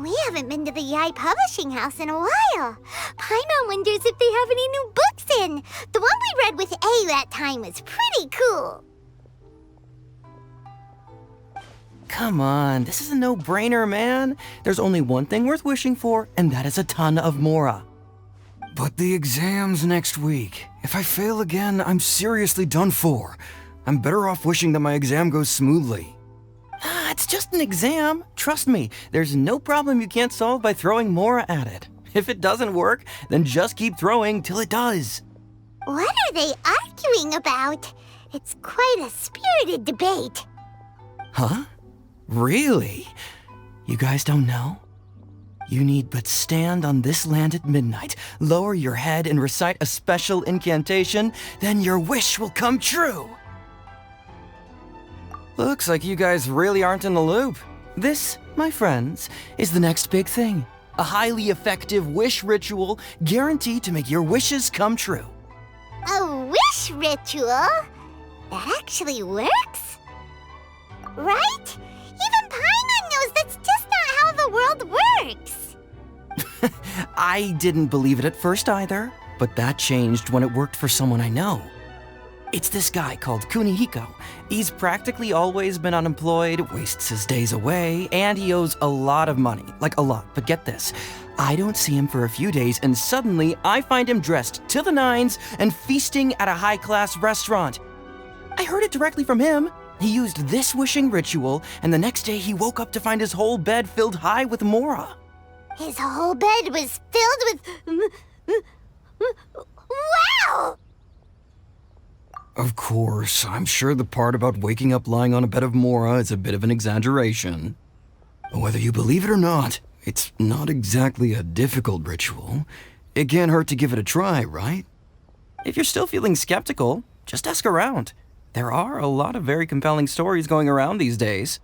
We haven't been to the Yae Publishing House in a while. Paimon wonders if they have any new books in. The one we read with A that time was pretty cool. Come on, this is a no-brainer, man. There's only one thing worth wishing for, and that is a ton of mora. But the exam's next week. If I fail again, I'm seriously done for. I'm better off wishing that my exam goes smoothly. It's just an exam. Trust me, there's no problem you can't solve by throwing mora at it. If it doesn't work, then just keep throwing till it does. What are they arguing about? It's quite a spirited debate. Huh? Really? You guys don't know? You need but stand on this land at midnight, lower your head and recite a special incantation, then your wish will come true. Looks like you guys really aren't in the loop. This, my friends, is the next big thing. A highly effective wish ritual guaranteed to make your wishes come true. A wish ritual? That actually works? Right? Even Paimon knows that's just not how the world works. I didn't believe it at first either, but that changed when it worked for someone I know. It's this guy called Kunihiko. He's practically always been unemployed, wastes his days away, and he owes a lot of money. Like a lot, but get this. I don't see him for a few days, and suddenly I find him dressed to the nines and feasting at a high-class restaurant. I heard it directly from him. He used this wishing ritual, and the next day he woke up to find his whole bed filled high with mora. His whole bed was filled with... Wow! Of course, I'm sure the part about waking up lying on a bed of mora is a bit of an exaggeration. Whether you believe it or not, it's not exactly a difficult ritual. It can't hurt to give it a try, right? If you're still feeling skeptical, just ask around. There are a lot of very compelling stories going around these days.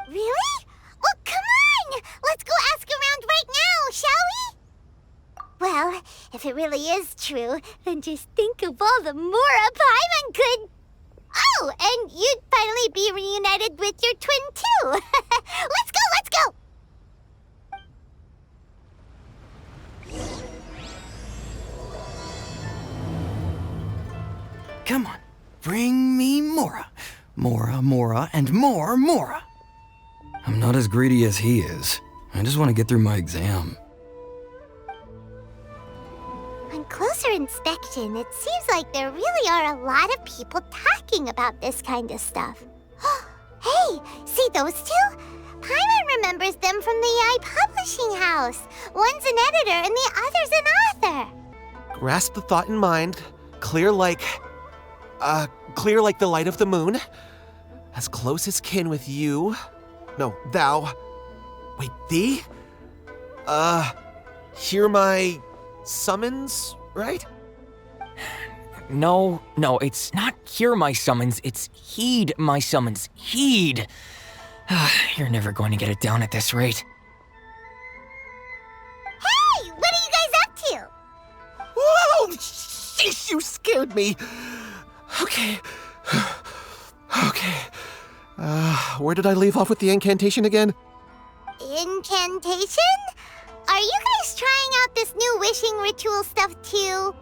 Really? Well, come on! Let's go ask around right now, shall we? Well, if it really is true, then just think of all the mora Paimon could... Oh, and you'd finally be reunited with your twin, too. Let's go, let's go! Come on, bring me mora. Mora, mora, and more mora. I'm not as greedy as he is. I just want to get through my exam. On closer inspection, it seems like there really are a lot of people talking about this kind of stuff. Hey, see those two? Paimon remembers them from the Yae Publishing House. One's an editor and the other's an author. Grasp the thought in mind. Clear like the light of the moon. As close as kin with you. No, thou. Wait, thee? Hear my summons, right? No, it's not hear my summons, it's heed my summons. Heed! You're never going to get it down at this rate. Hey, what are you guys up to? Whoa! Sheesh, you scared me! Okay. Where did I leave off with the incantation again? Incantation? Are you guys trying out this new wishing ritual stuff too?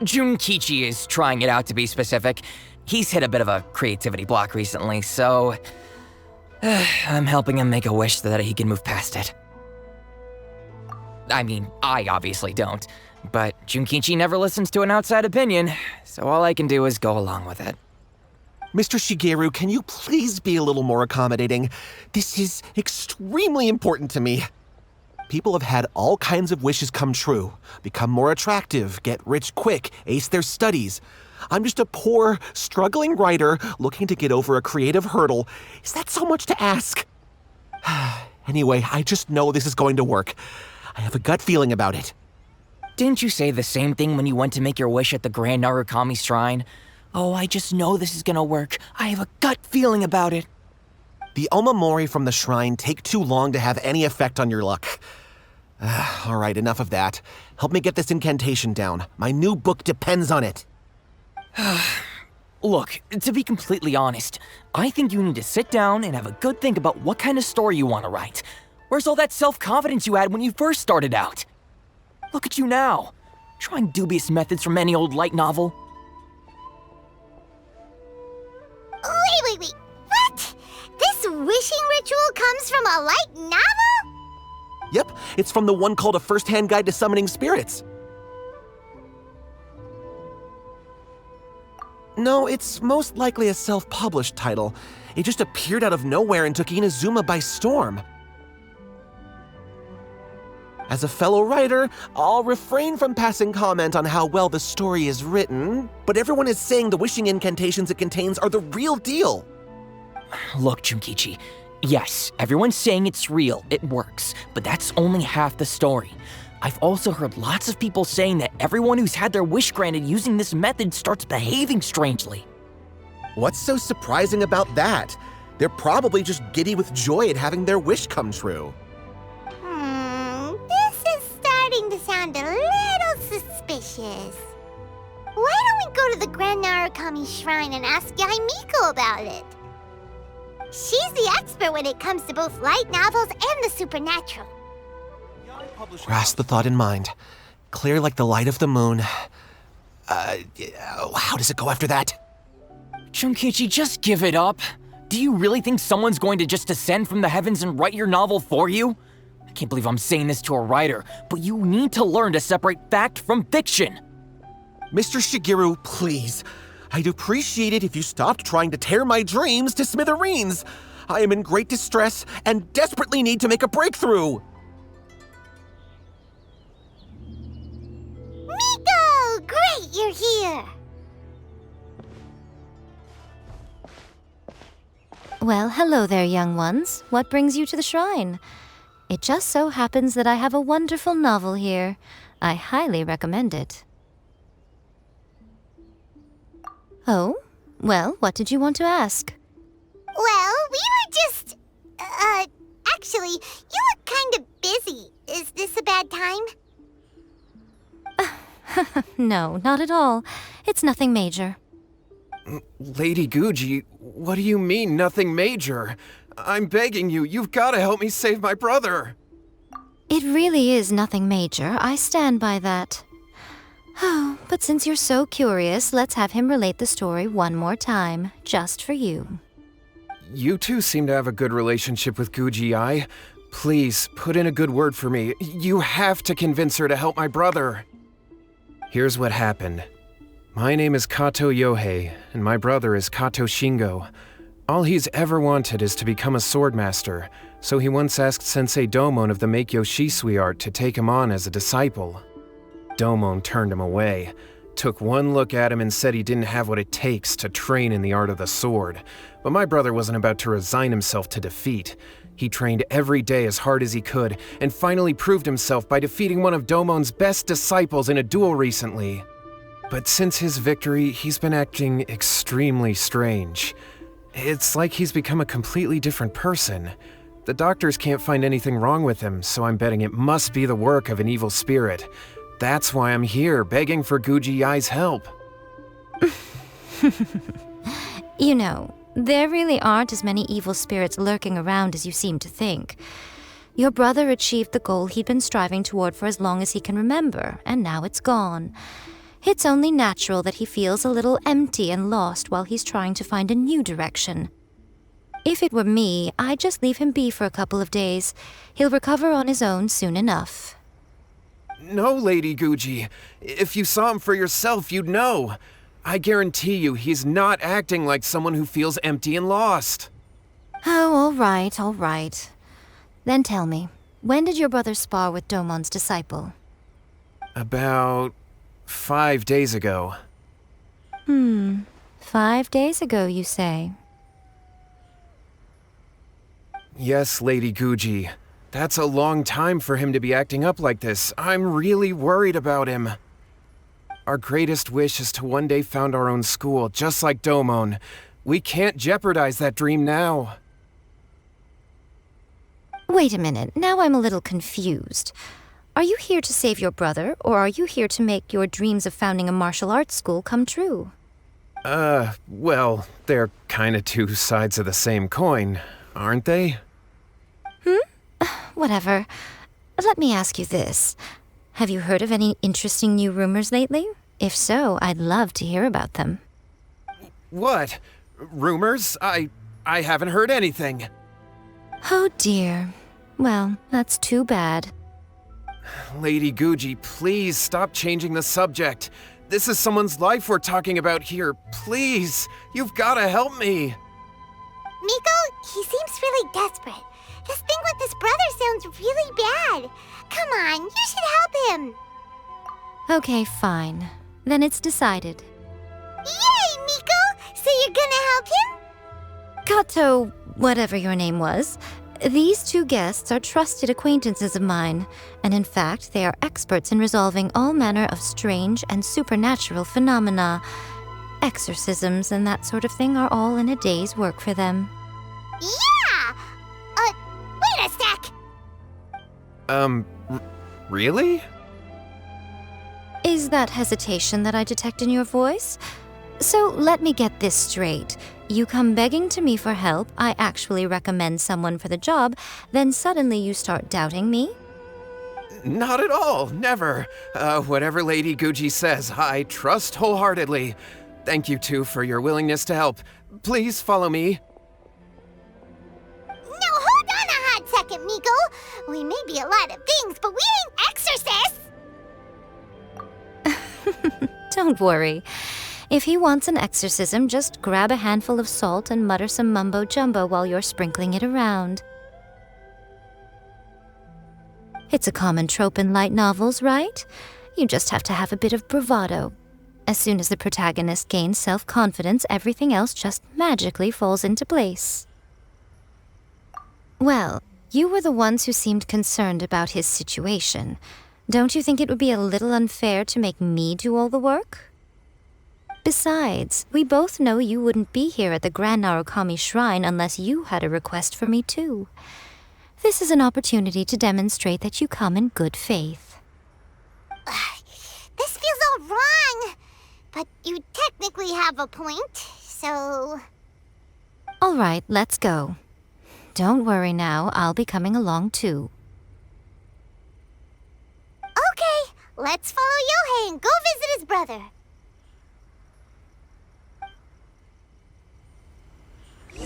Junkichi is trying it out, to be specific. He's hit a bit of a creativity block recently, so... I'm helping him make a wish so that he can move past it. I mean, I obviously don't, but Junkichi never listens to an outside opinion, so all I can do is go along with it. Mr. Shigeru, can you please be a little more accommodating? This is extremely important to me. People have had all kinds of wishes come true, become more attractive, get rich quick, ace their studies. I'm just a poor, struggling writer looking to get over a creative hurdle. Is that so much to ask? Anyway, I just know this is going to work. I have a gut feeling about it. Didn't you say the same thing when you went to make your wish at the Grand Narukami Shrine? Oh, I just know this is gonna work. I have a gut feeling about it. The omamori from the shrine take too long to have any effect on your luck. All right, enough of that. Help me get this incantation down. My new book depends on it. Look, to be completely honest, I think you need to sit down and have a good think about what kind of story you want to write. Where's all that self-confidence you had when you first started out? Look at you now, trying dubious methods from any old light novel. Wait. What? This wishing ritual comes from a light novel? Yep, it's from the one called A First-Hand Guide to Summoning Spirits. No, it's most likely a self-published title. It just appeared out of nowhere and took Inazuma by storm. As a fellow writer, I'll refrain from passing comment on how well the story is written, but everyone is saying the wishing incantations it contains are the real deal. Look, Junkichi, yes, everyone's saying it's real, it works, but that's only half the story. I've also heard lots of people saying that everyone who's had their wish granted using this method starts behaving strangely. What's so surprising about that? They're probably just giddy with joy at having their wish come true. This is starting to sound a little suspicious. Why don't we go to the Grand Narukami Shrine and ask Yae Miko about it? She's the expert when it comes to both light novels and the supernatural. Grasp the thought in mind. Clear like the light of the moon. How does it go after that? Junkichi, just give it up. Do you really think someone's going to just descend from the heavens and write your novel for you? I can't believe I'm saying this to a writer, but you need to learn to separate fact from fiction. Mr. Shigeru, please. I'd appreciate it if you stopped trying to tear my dreams to smithereens. I am in great distress and desperately need to make a breakthrough. Miko! Great, you're here! Well, hello there, young ones. What brings you to the shrine? It just so happens that I have a wonderful novel here. I highly recommend it. Oh? Well, what did you want to ask? Well, we were just... actually, you look kind of busy. Is this a bad time? No, not at all. It's nothing major. Lady Guji, what do you mean, nothing major? I'm begging you, you've got to help me save my brother. It really is nothing major. I stand by that. Oh, but since you're so curious, let's have him relate the story one more time, just for you. You two seem to have a good relationship with Guji Yae. Please, put in a good word for me. You have to convince her to help my brother. Here's what happened. My name is Kato Yohei, and my brother is Kato Shingo. All he's ever wanted is to become a swordmaster, so he once asked Sensei Domon of the Meikyo Shisui art to take him on as a disciple. Domon turned him away, took one look at him and said he didn't have what it takes to train in the art of the sword. But my brother wasn't about to resign himself to defeat. He trained every day as hard as he could, and finally proved himself by defeating one of Domon's best disciples in a duel recently. But since his victory, he's been acting extremely strange. It's like he's become a completely different person. The doctors can't find anything wrong with him, so I'm betting it must be the work of an evil spirit. That's why I'm here, begging for Guji Yae's help. You know, there really aren't as many evil spirits lurking around as you seem to think. Your brother achieved the goal he'd been striving toward for as long as he can remember, and now it's gone. It's only natural that he feels a little empty and lost while he's trying to find a new direction. If it were me, I'd just leave him be for a couple of days. He'll recover on his own soon enough. No, Lady Guji. If you saw him for yourself, you'd know. I guarantee you he's not acting like someone who feels empty and lost. Oh, all right. Then tell me, when did your brother spar with Domon's disciple? About 5 days ago. 5 days ago, you say? Yes, Lady Guji. That's a long time for him to be acting up like this. I'm really worried about him. Our greatest wish is to one day found our own school, just like Domon. We can't jeopardize that dream now. Wait a minute, now I'm a little confused. Are you here to save your brother, or are you here to make your dreams of founding a martial arts school come true? Well, they're kinda two sides of the same coin, aren't they? Whatever. Let me ask you this. Have you heard of any interesting new rumors lately? If so, I'd love to hear about them. What? Rumors? I haven't heard anything. Oh dear. Well, that's too bad. Lady Guji, please stop changing the subject. This is someone's life we're talking about here. Please, you've gotta help me. Miko, he seems really desperate. His thing with his brother sounds really bad. Come on, you should help him. Okay, fine. Then it's decided. Yay, Miko! So you're gonna help him? Kato, whatever your name was, these two guests are trusted acquaintances of mine, and in fact, they are experts in resolving all manner of strange and supernatural phenomena. Exorcisms and that sort of thing are all in a day's work for them. Yeah! Wait a sec! Really? Is that hesitation that I detect in your voice? So let me get this straight. You come begging to me for help, I actually recommend someone for the job, then suddenly you start doubting me? Not at all, never. Whatever Lady Guji says, I trust wholeheartedly. Thank you two for your willingness to help. Please follow me. No, hold on a hot second, Miko. We may be a lot of things, but we ain't exorcists! Don't worry. If he wants an exorcism, just grab a handful of salt and mutter some mumbo-jumbo while you're sprinkling it around. It's a common trope in light novels, right? You just have to have a bit of bravado. As soon as the protagonist gains self-confidence, everything else just magically falls into place. Well, you were the ones who seemed concerned about his situation. Don't you think it would be a little unfair to make me do all the work? Besides, we both know you wouldn't be here at the Grand Narukami Shrine unless you had a request for me too. This is an opportunity to demonstrate that you come in good faith. This feels all wrong. But you technically have a point, so... All right, let's go. Don't worry now, I'll be coming along too. Okay, let's follow Yohei and go visit his brother.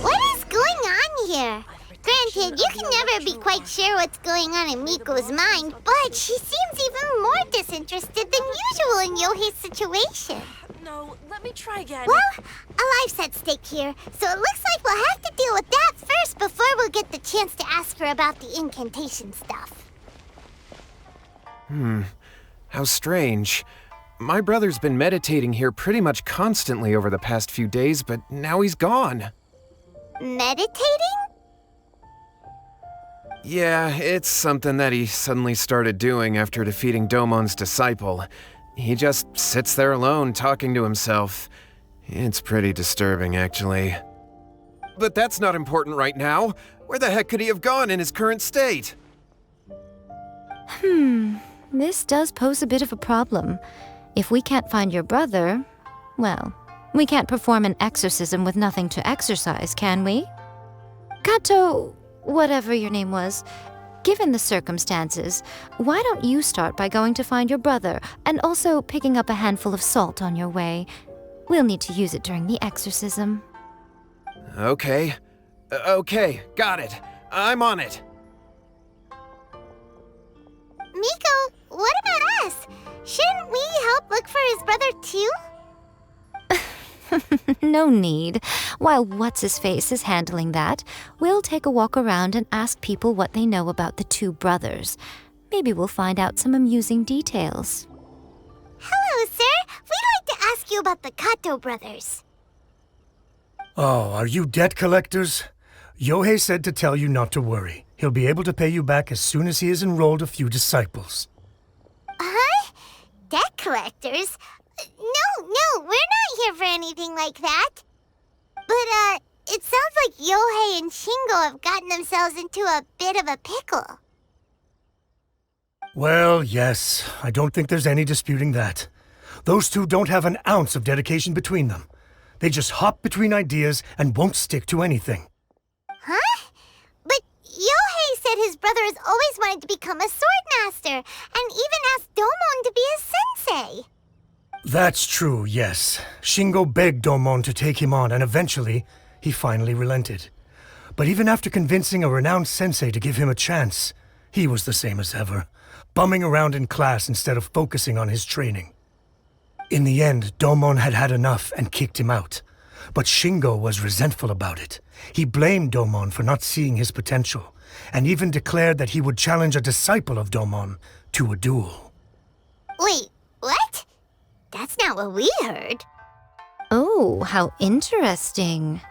What is going on here? Granted, you can never be quite sure what's going on in Miko's mind, but she seems even more disinterested than usual in Yohei's situation. No, let me try again. Well, a life's at stake here, so it looks like we'll have to deal with that first before we'll get the chance to ask her about the incantation stuff. How strange. My brother's been meditating here pretty much constantly over the past few days, but now he's gone. Meditating? Yeah, it's something that he suddenly started doing after defeating Domon's disciple. He just sits there alone, talking to himself. It's pretty disturbing, actually. But that's not important right now. Where the heck could he have gone in his current state? This does pose a bit of a problem. If we can't find your brother, well, we can't perform an exorcism with nothing to exorcise, can we? Kato, whatever your name was, given the circumstances, why don't you start by going to find your brother and also picking up a handful of salt on your way? We'll need to use it during the exorcism. Okay. Okay, got it. I'm on it. Miko, what about us? Shouldn't we help look for his brother too? No need. While What's-His-Face is handling that, we'll take a walk around and ask people what they know about the two brothers. Maybe we'll find out some amusing details. Hello, sir. We'd like to ask you about the Kato brothers. Oh, are you debt collectors? Yohei said to tell you not to worry. He'll be able to pay you back as soon as he has enrolled a few disciples. Huh? Debt collectors? No, we're not here for anything like that. But, it sounds like Yohei and Shingo have gotten themselves into a bit of a pickle. Well, yes, I don't think there's any disputing that. Those two don't have an ounce of dedication between them. They just hop between ideas and won't stick to anything. Huh? But Yohei said his brother has always wanted to become a swordmaster, and even asked Domon to be his sensei. That's true, yes. Shingo begged Domon to take him on, and eventually, he finally relented. But even after convincing a renowned sensei to give him a chance, he was the same as ever, bumming around in class instead of focusing on his training. In the end, Domon had had enough and kicked him out. But Shingo was resentful about it. He blamed Domon for not seeing his potential, and even declared that he would challenge a disciple of Domon to a duel. Wait, what? That's not what we heard. Oh, how interesting.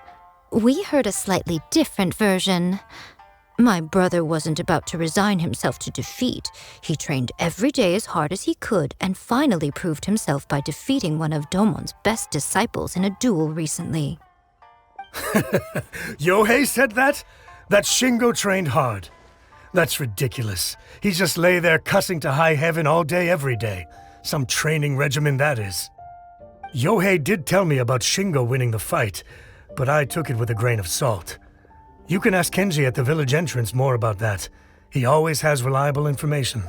We heard a slightly different version. My brother wasn't about to resign himself to defeat. He trained every day as hard as he could and finally proved himself by defeating one of Domon's best disciples in a duel recently. Yohei said that? That Shingo trained hard. That's ridiculous. He just lay there cussing to high heaven all day every day. Some training regimen, that is. Yohei did tell me about Shingo winning the fight, but I took it with a grain of salt. You can ask Kenji at the village entrance more about that. He always has reliable information.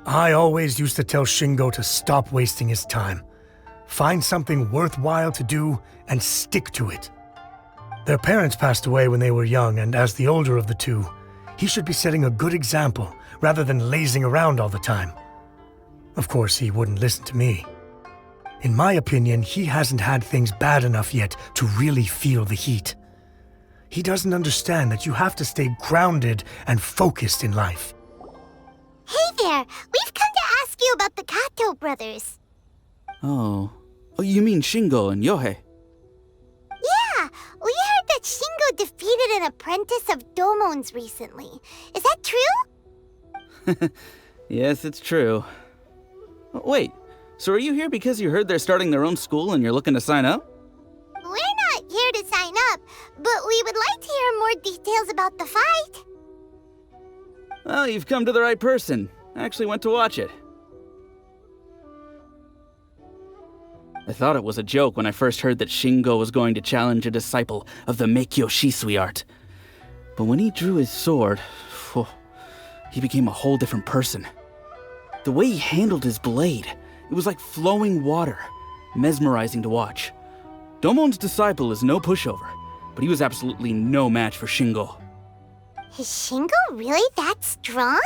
I always used to tell Shingo to stop wasting his time. Find something worthwhile to do and stick to it. Their parents passed away when they were young, and as the older of the two, he should be setting a good example rather than lazing around all the time. Of course, he wouldn't listen to me. In my opinion, he hasn't had things bad enough yet to really feel the heat. He doesn't understand that you have to stay grounded and focused in life. Hey there! We've come to ask you about the Kato brothers. Oh, you mean Shingo and Yohei? Yeah, we heard that Shingo defeated an apprentice of Domon's recently. Is that true? Yes, it's true. Wait, so are you here because you heard they're starting their own school and you're looking to sign up? We're not here to sign up, but we would like to hear more details about the fight. Well, you've come to the right person. I actually went to watch it. I thought it was a joke when I first heard that Shingo was going to challenge a disciple of the Meikyo Shisui art. But when he drew his sword, he became a whole different person. The way he handled his blade, it was like flowing water, mesmerizing to watch. Domon's disciple is no pushover, but he was absolutely no match for Shingo. Is Shingo really that strong?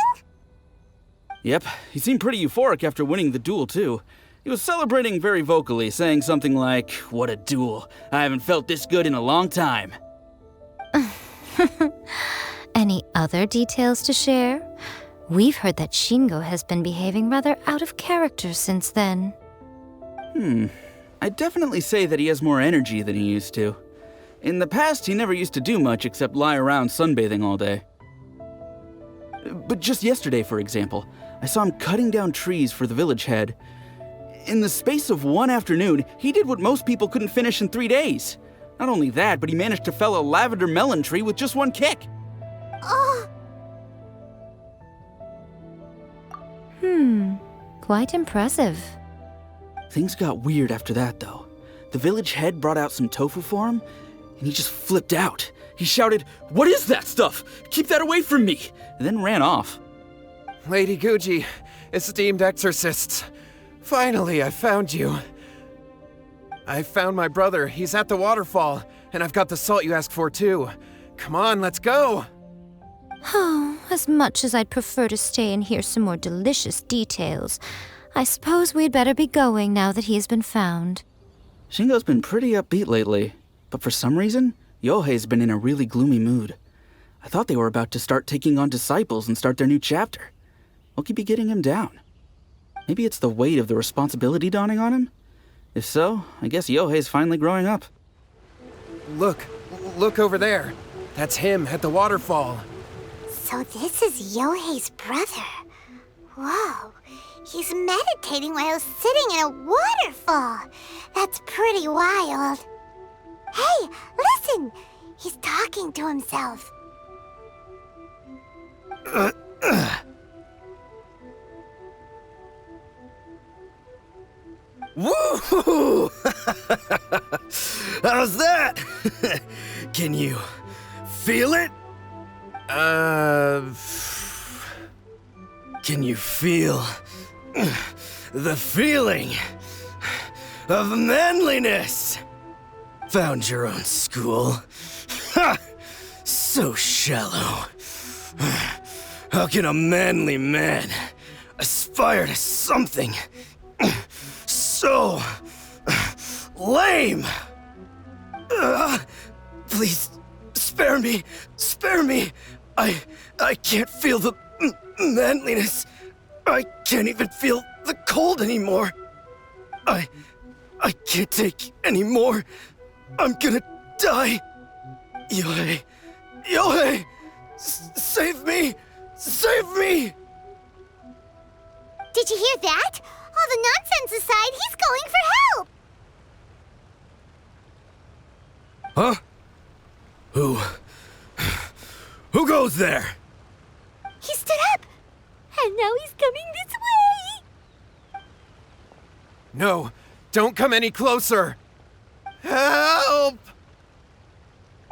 Yep, he seemed pretty euphoric after winning the duel too. He was celebrating very vocally, saying something like, "What a duel. I haven't felt this good in a long time." Any other details to share? We've heard that Shingo has been behaving rather out of character since then. I'd definitely say that he has more energy than he used to. In the past, he never used to do much except lie around sunbathing all day. But just yesterday, for example, I saw him cutting down trees for the village head. In the space of one afternoon, he did what most people couldn't finish in 3 days. Not only that, but he managed to fell a lavender melon tree with just one kick. Oh, Quite impressive. Things got weird after that, though. The village head brought out some tofu for him, and he just flipped out. He shouted, "What is that stuff? Keep that away from me!" and then ran off. Lady Guji, esteemed exorcists, finally I found you. I found my brother. He's at the waterfall, and I've got the salt you asked for too. Come on, let's go! Oh, as much as I'd prefer to stay and hear some more delicious details, I suppose we'd better be going now that he has been found. Shingo's been pretty upbeat lately, but for some reason, Yohei's been in a really gloomy mood. I thought they were about to start taking on disciples and start their new chapter. What could be getting him down? Maybe it's the weight of the responsibility dawning on him? If so, I guess Yohei's finally growing up. Look over there. That's him at the waterfall. so this is Yohei's brother. Whoa, he's meditating while sitting in a waterfall. That's pretty wild. Hey, listen! He's talking to himself. Woo-hoo! you feel it? Can you feel the feeling of manliness? Found your own school. Ha! So shallow. How can a manly man aspire to something so lame? Please, spare me. Spare me. I can't feel the manliness. I can't even feel the cold anymore. I can't take any more. I'm gonna die. Yae. Yae! Save me! Save me! Did you hear that? All the nonsense aside, he's going for help! Huh? Who goes there? He stood up! And now he's coming this way! No, don't come any closer! Help!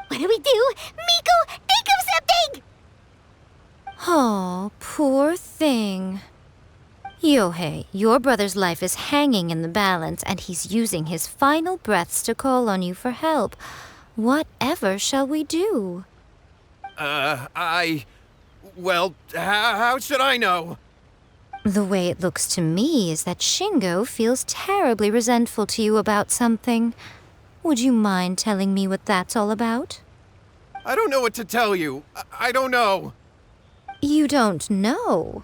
What do we do? Miko, think of something! Oh, poor thing. Yohei, your brother's life is hanging in the balance, and he's using his final breaths to call on you for help. Whatever shall we do? Well, how should I know? The way it looks to me is that Shingo feels terribly resentful to you about something. Would you mind telling me what that's all about? I don't know what to tell you. I don't know. You don't know?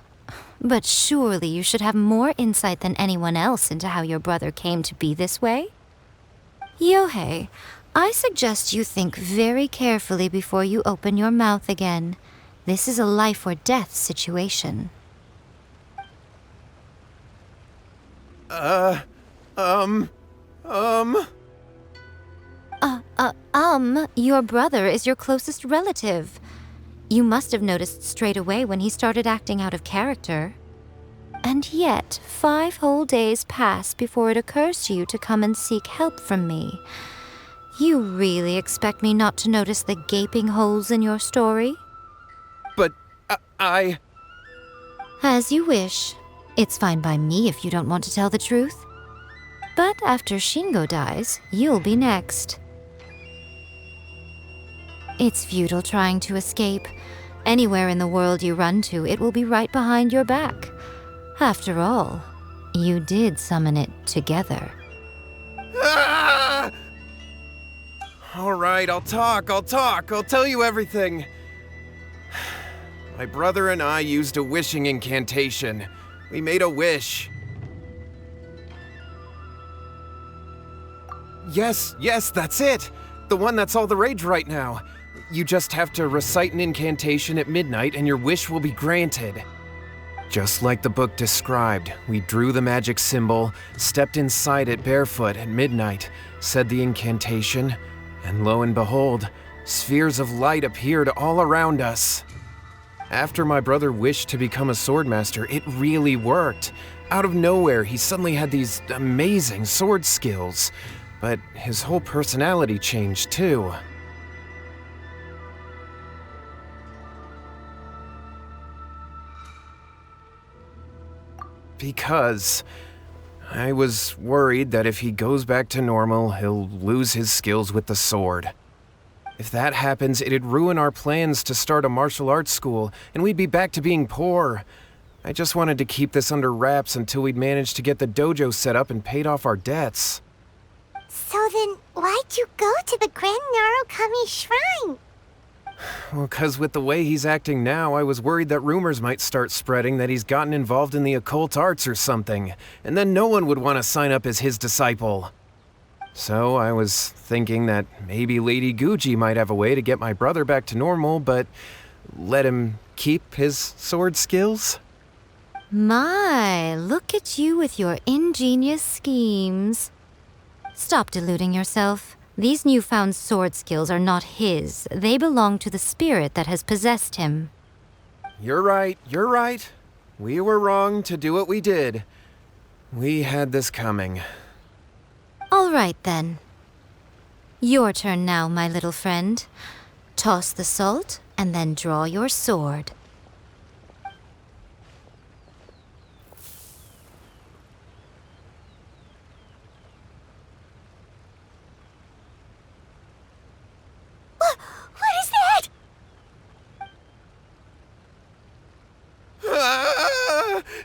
But surely you should have more insight than anyone else into how your brother came to be this way? Yohei, I suggest you think very carefully before you open your mouth again. This is a life or death situation. Your brother is your closest relative. You must have noticed straight away when he started acting out of character. And yet, 5 whole days pass before it occurs to you to come and seek help from me. You really expect me not to notice the gaping holes in your story? But As you wish. It's fine by me if you don't want to tell the truth. But after Shingo dies, you'll be next. It's futile trying to escape. Anywhere in the world you run to, it will be right behind your back. After all, you did summon it together. All right, I'll talk. I'll tell you everything. My brother and I used a wishing incantation. We made a wish. Yes, that's it. The one that's all the rage right now. You just have to recite an incantation at midnight and your wish will be granted. Just like the book described, we drew the magic symbol, stepped inside it barefoot at midnight, said the incantation, and lo and behold, spheres of light appeared all around us. After my brother wished to become a swordmaster, it really worked. Out of nowhere, he suddenly had these amazing sword skills, but his whole personality changed too. Because I was worried that if he goes back to normal, he'll lose his skills with the sword. If that happens, it'd ruin our plans to start a martial arts school, and we'd be back to being poor. I just wanted to keep this under wraps until we'd managed to get the dojo set up and paid off our debts. So then, why'd you go to the Grand Narukami Shrine? Well, 'cause with the way he's acting now, I was worried that rumors might start spreading that he's gotten involved in the occult arts or something, and then no one would want to sign up as his disciple. So I was thinking that maybe Lady Guji might have a way to get my brother back to normal, but let him keep his sword skills? My, look at you with your ingenious schemes. Stop deluding yourself. These newfound sword skills are not his. They belong to the spirit that has possessed him. You're right. We were wrong to do what we did. We had this coming. All right, then. Your turn now, my little friend. Toss the salt, and then draw your sword. What is that?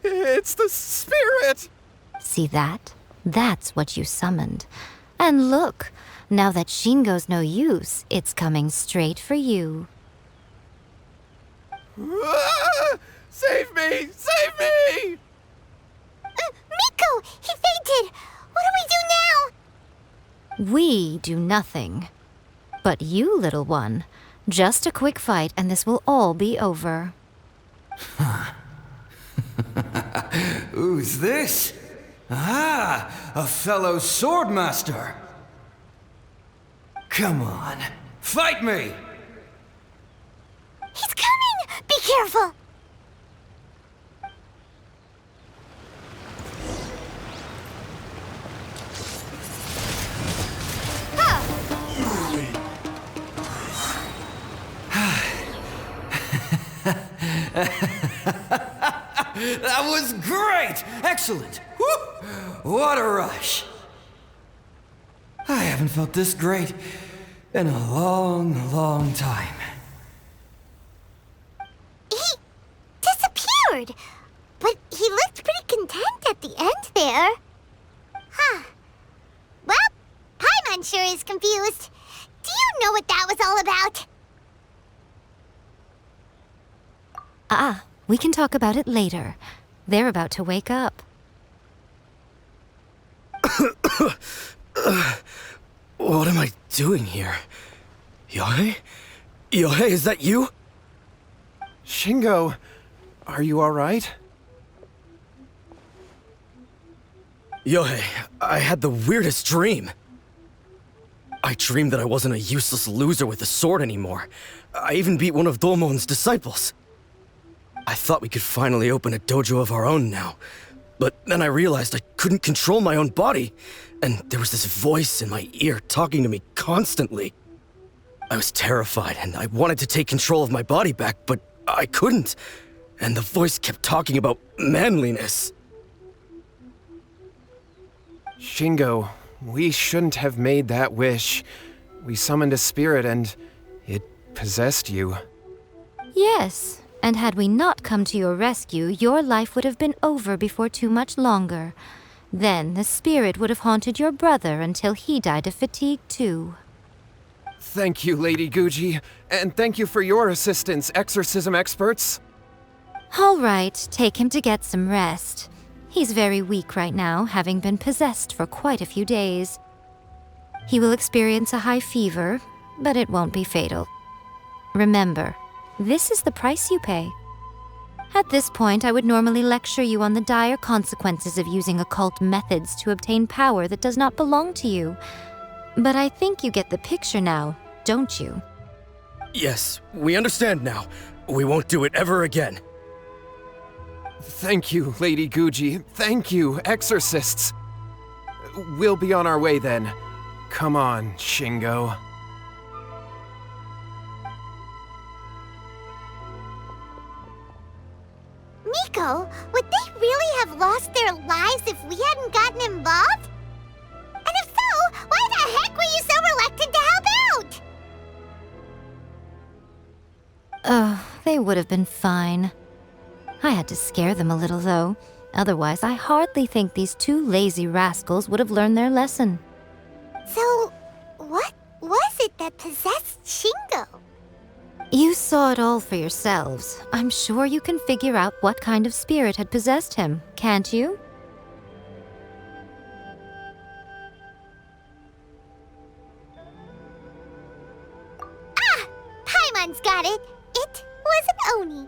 It's the spirit! See that? That's what you summoned. And look, now that Shingo's no use, it's coming straight for you. Save me! Save me! Miko! He fainted! What do we do now? We do nothing. But you, little one, just a quick fight and this will all be over. Who's this? Ah, a fellow swordmaster. Come on, fight me! He's coming! Be careful! That was great! Excellent! Woo! What a rush! I haven't felt this great in a long, long time. He disappeared! But he looked pretty content at the end there. Huh. Well, Paimon sure is confused. Do you know what that was all about? We can talk about it later. They're about to wake up. What am I doing here? Yae? Yae, is that you? Shingo, are you alright? Yae, I had the weirdest dream. I dreamed that I wasn't a useless loser with a sword anymore. I even beat one of Domon's disciples. I thought we could finally open a dojo of our own now. But then I realized I couldn't control my own body, and there was this voice in my ear talking to me constantly. I was terrified, and I wanted to take control of my body back, but I couldn't. And the voice kept talking about manliness. Shingo, we shouldn't have made that wish. We summoned a spirit and it possessed you. Yes, and had we not come to your rescue, your life would have been over before too much longer. Then the spirit would have haunted your brother until he died of fatigue too. Thank you, Lady Guji, and thank you for your assistance, exorcism experts. All right, take him to get some rest. He's very weak right now, having been possessed for quite a few days. He will experience a high fever, but it won't be fatal. Remember, this is the price you pay. At this point, I would normally lecture you on the dire consequences of using occult methods to obtain power that does not belong to you. But I think you get the picture now, don't you? Yes, we understand now. We won't do it ever again. Thank you, Lady Guji. Thank you, exorcists. We'll be on our way then. Come on, Shingo. Miko, would they really have lost their lives if we hadn't gotten involved? And if so, why the heck were you so reluctant to help out? They would have been fine. I had to scare them a little, though. Otherwise, I hardly think these two lazy rascals would have learned their lesson. So, what was it that possessed Shingo? You saw it all for yourselves. I'm sure you can figure out what kind of spirit had possessed him, can't you? Ah! Paimon's got it. It was an Oni.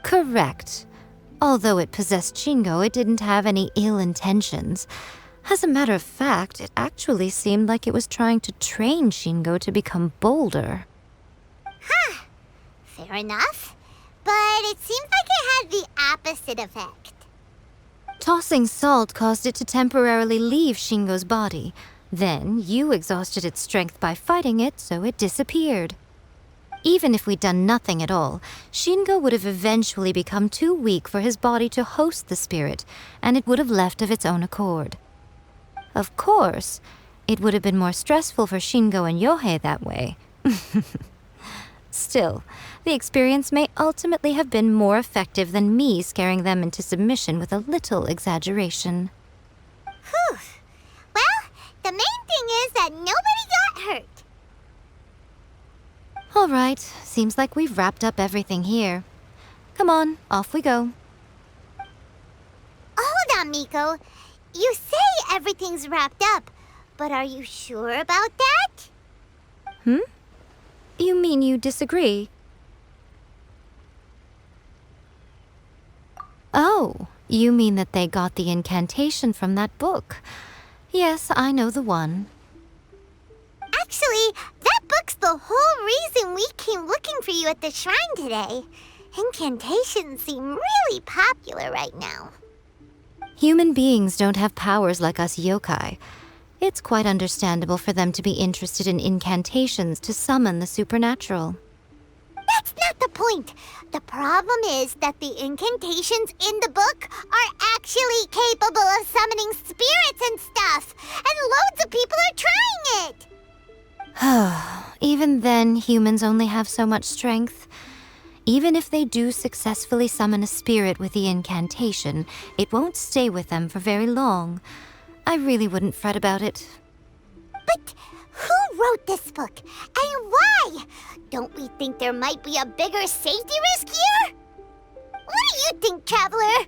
Correct. Although it possessed Shingo, it didn't have any ill intentions. As a matter of fact, it actually seemed like it was trying to train Shingo to become bolder. Huh. Fair enough. But it seems like it had the opposite effect. Tossing salt caused it to temporarily leave Shingo's body, Then you exhausted its strength by fighting it, so it disappeared. Even if we'd done nothing at all, Shingo would have eventually become too weak for his body to host the spirit, and it would have left of its own accord. Of course, it would have been more stressful for Shingo and Yohei that way. Still, the experience may ultimately have been more effective than me scaring them into submission with a little exaggeration. Whew. Well, the main thing is that nobody got hurt. All right, seems like we've wrapped up everything here. Come on, off we go. Hold on, Miko. You say everything's wrapped up, but are you sure about that? You mean you disagree? Oh, you mean that they got the incantation from that book. Yes, I know the one. Actually, that book's the whole reason we came looking for you at the shrine today. Incantations seem really popular right now. Human beings don't have powers like us yokai. It's quite understandable for them to be interested in incantations to summon the supernatural. That's not the point. The problem is that the incantations in the book are actually capable of summoning spirits and stuff, and loads of people are trying it. Even then, humans only have so much strength. Even if they do successfully summon a spirit with the incantation, it won't stay with them for very long. I really wouldn't fret about it. But who wrote this book, and why? Don't we think there might be a bigger safety risk here? What do you think, Traveler?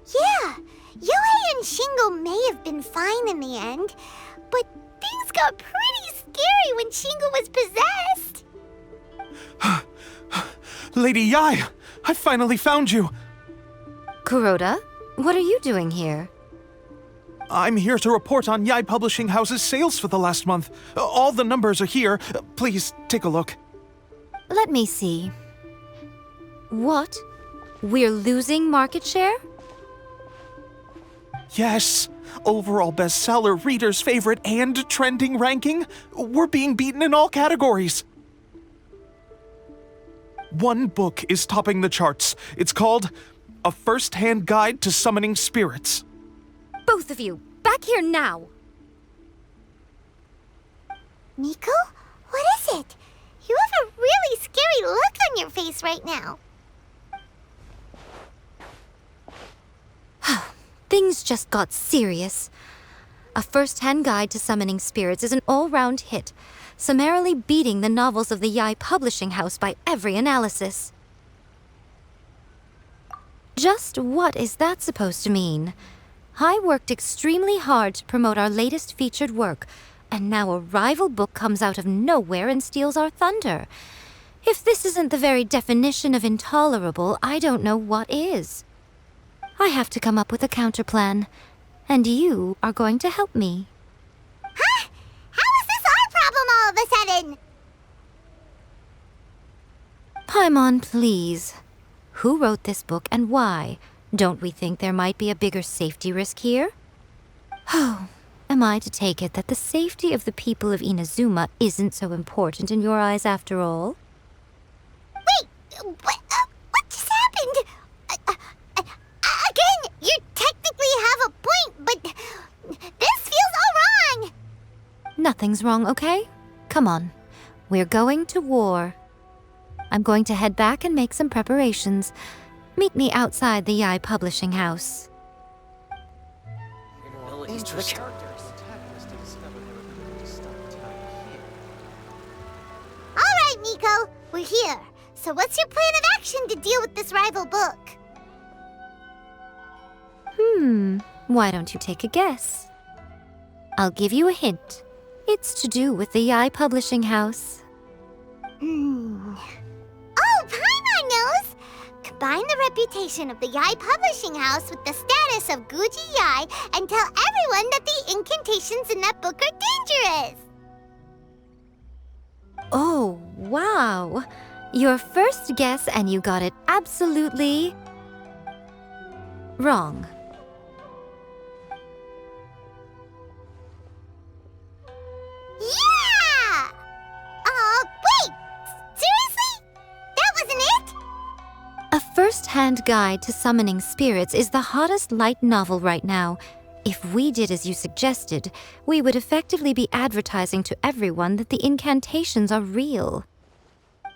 Yeah, Yohei and Shingo may have been fine in the end, but things got pretty scary when Shingo was possessed. Lady Yae, I finally found you. Kuroda, what are you doing here? I'm here to report on Yae Publishing House's sales for the last month. All the numbers are here. Please take a look. Let me see. What? We're losing market share? Yes. Overall bestseller, readers' favorite, and trending ranking. We're being beaten in all categories. One book is topping the charts. It's called A First-Hand Guide to Summoning Spirits. Both of you, back here now! Miko? What is it? You have a really scary look on your face right now. Things just got serious. A First-Hand Guide to Summoning Spirits is an all-round hit, summarily beating the novels of the Yae Publishing House by every analysis. Just what is that supposed to mean? I worked extremely hard to promote our latest featured work, and now a rival book comes out of nowhere and steals our thunder. If this isn't the very definition of intolerable, I don't know what is. I have to come up with a counterplan, and you are going to help me. Huh? How is this our problem all of a sudden? Paimon, please. Who wrote this book and why? Don't we think there might be a bigger safety risk here? Oh, am I to take it that the safety of the people of Inazuma isn't so important in your eyes after all? Wait, what just happened? Again, you technically have a point, but this feels all wrong. Nothing's wrong, okay? Come on. We're going to war. I'm going to head back and make some preparations. Meet me outside the Yae Publishing House. All right, Miko, we're here. So what's your plan of action to deal with this rival book? Why don't you take a guess? I'll give you a hint. It's to do with the Yae Publishing House. Oh, Paimon knows! Combine the reputation of the Yae Publishing House with the status of Guji Yae and tell everyone that the incantations in that book are dangerous! Oh, wow. Your first guess and you got it absolutely wrong. First-Hand Guide to Summoning Spirits is the hottest light novel right now. If we did as you suggested, we would effectively be advertising to everyone that the incantations are real.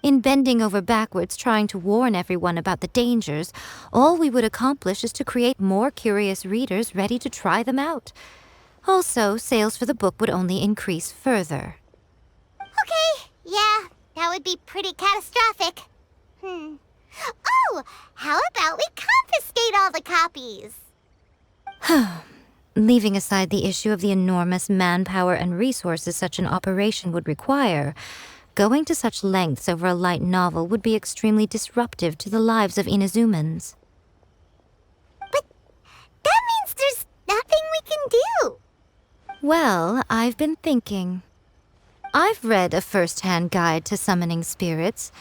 In bending over backwards trying to warn everyone about the dangers, all we would accomplish is to create more curious readers ready to try them out. Also, sales for the book would only increase further. Okay, yeah, that would be pretty catastrophic. Oh, how about we confiscate all the copies? Leaving aside the issue of the enormous manpower and resources such an operation would require, going to such lengths over a light novel would be extremely disruptive to the lives of Inazumans. But that means there's nothing we can do. Well, I've been thinking. I've read A First-Hand Guide to Summoning Spirits.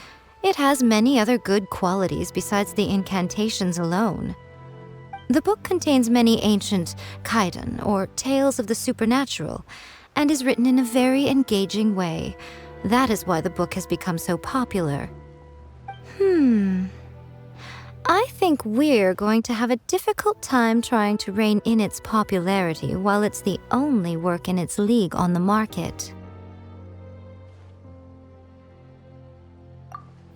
It has many other good qualities besides the incantations alone. The book contains many ancient kaidan, or tales of the supernatural, and is written in a very engaging way. That is why the book has become so popular. I think we're going to have a difficult time trying to rein in its popularity while it's the only work in its league on the market.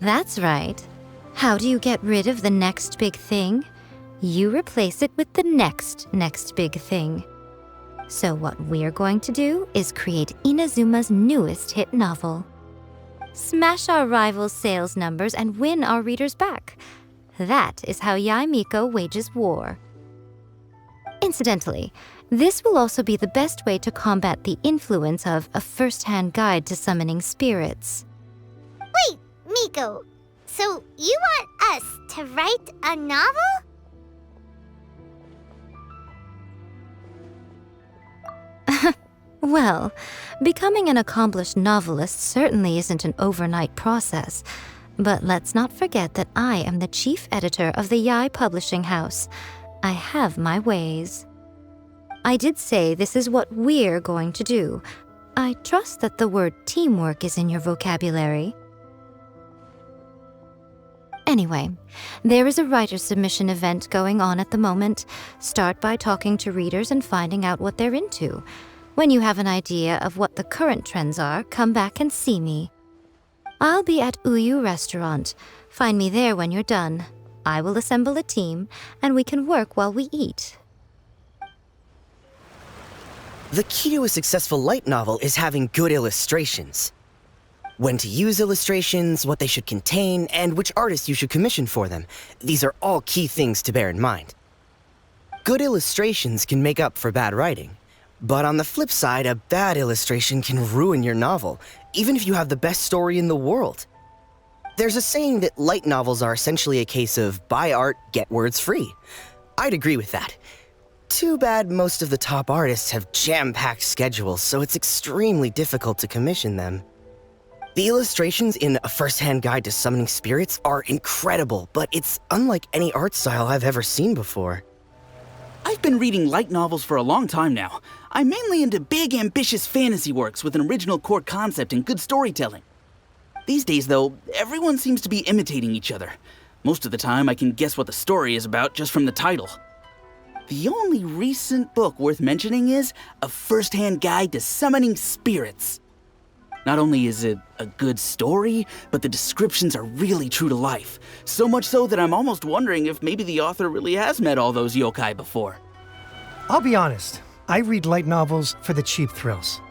That's right. How do you get rid of the next big thing? You replace it with the next big thing. So what we're going to do is create Inazuma's newest hit novel. Smash our rivals' sales numbers and win our readers back. That is how Yae Miko wages war. Incidentally, this will also be the best way to combat the influence of A First-Hand Guide to Summoning Spirits. Wait, Miko, so you want us to write a novel? Well, becoming an accomplished novelist certainly isn't an overnight process. But let's not forget that I am the chief editor of the Yae Publishing House. I have my ways. I did say this is what we're going to do. I trust that the word teamwork is in your vocabulary. Anyway, there is a writer submission event going on at the moment. Start by talking to readers and finding out what they're into. When you have an idea of what the current trends are, come back and see me. I'll be at Uyu Restaurant. Find me there when you're done. I will assemble a team, and we can work while we eat. The key to a successful light novel is having good illustrations. When to use illustrations, what they should contain, and which artist you should commission for them. These are all key things to bear in mind. Good illustrations can make up for bad writing. But on the flip side, a bad illustration can ruin your novel, even if you have the best story in the world. There's a saying that light novels are essentially a case of buy art, get words free. I'd agree with that. Too bad most of the top artists have jam-packed schedules, so it's extremely difficult to commission them. The illustrations in A First-Hand Guide to Summoning Spirits are incredible, but it's unlike any art style I've ever seen before. I've been reading light novels for a long time now. I'm mainly into big, ambitious fantasy works with an original core concept and good storytelling. These days, though, everyone seems to be imitating each other. Most of the time, I can guess what the story is about just from the title. The only recent book worth mentioning is A First-Hand Guide to Summoning Spirits. Not only is it a good story, but the descriptions are really true to life. So much so that I'm almost wondering if maybe the author really has met all those yokai before. I'll be honest, I read light novels for the cheap thrills.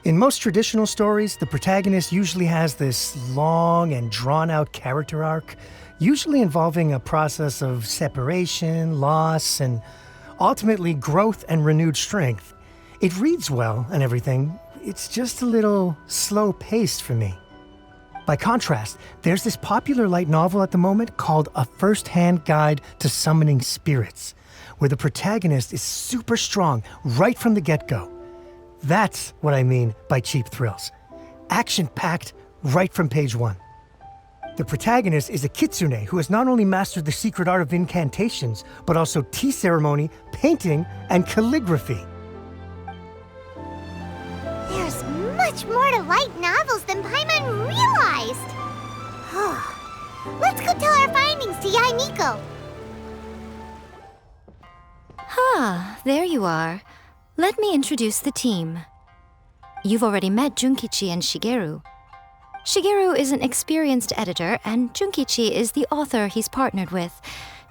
In most traditional stories, the protagonist usually has this long and drawn-out character arc, usually involving a process of separation, loss, and ultimately growth and renewed strength. It reads well and everything. It's just a little slow-paced for me. By contrast, there's this popular light novel at the moment called A First-Hand Guide to Summoning Spirits, where the protagonist is super strong right from the get-go. That's what I mean by cheap thrills. Action-packed right from page 1. The protagonist is a kitsune who has not only mastered the secret art of incantations, but also tea ceremony, painting, and calligraphy. There's much more to light novels than Paimon realized. Let's go tell our fine findings to Yae Miko. Ah, there you are. Let me introduce the team. You've already met Junkichi and Shigeru. Shigeru is an experienced editor, and Junkichi is the author he's partnered with.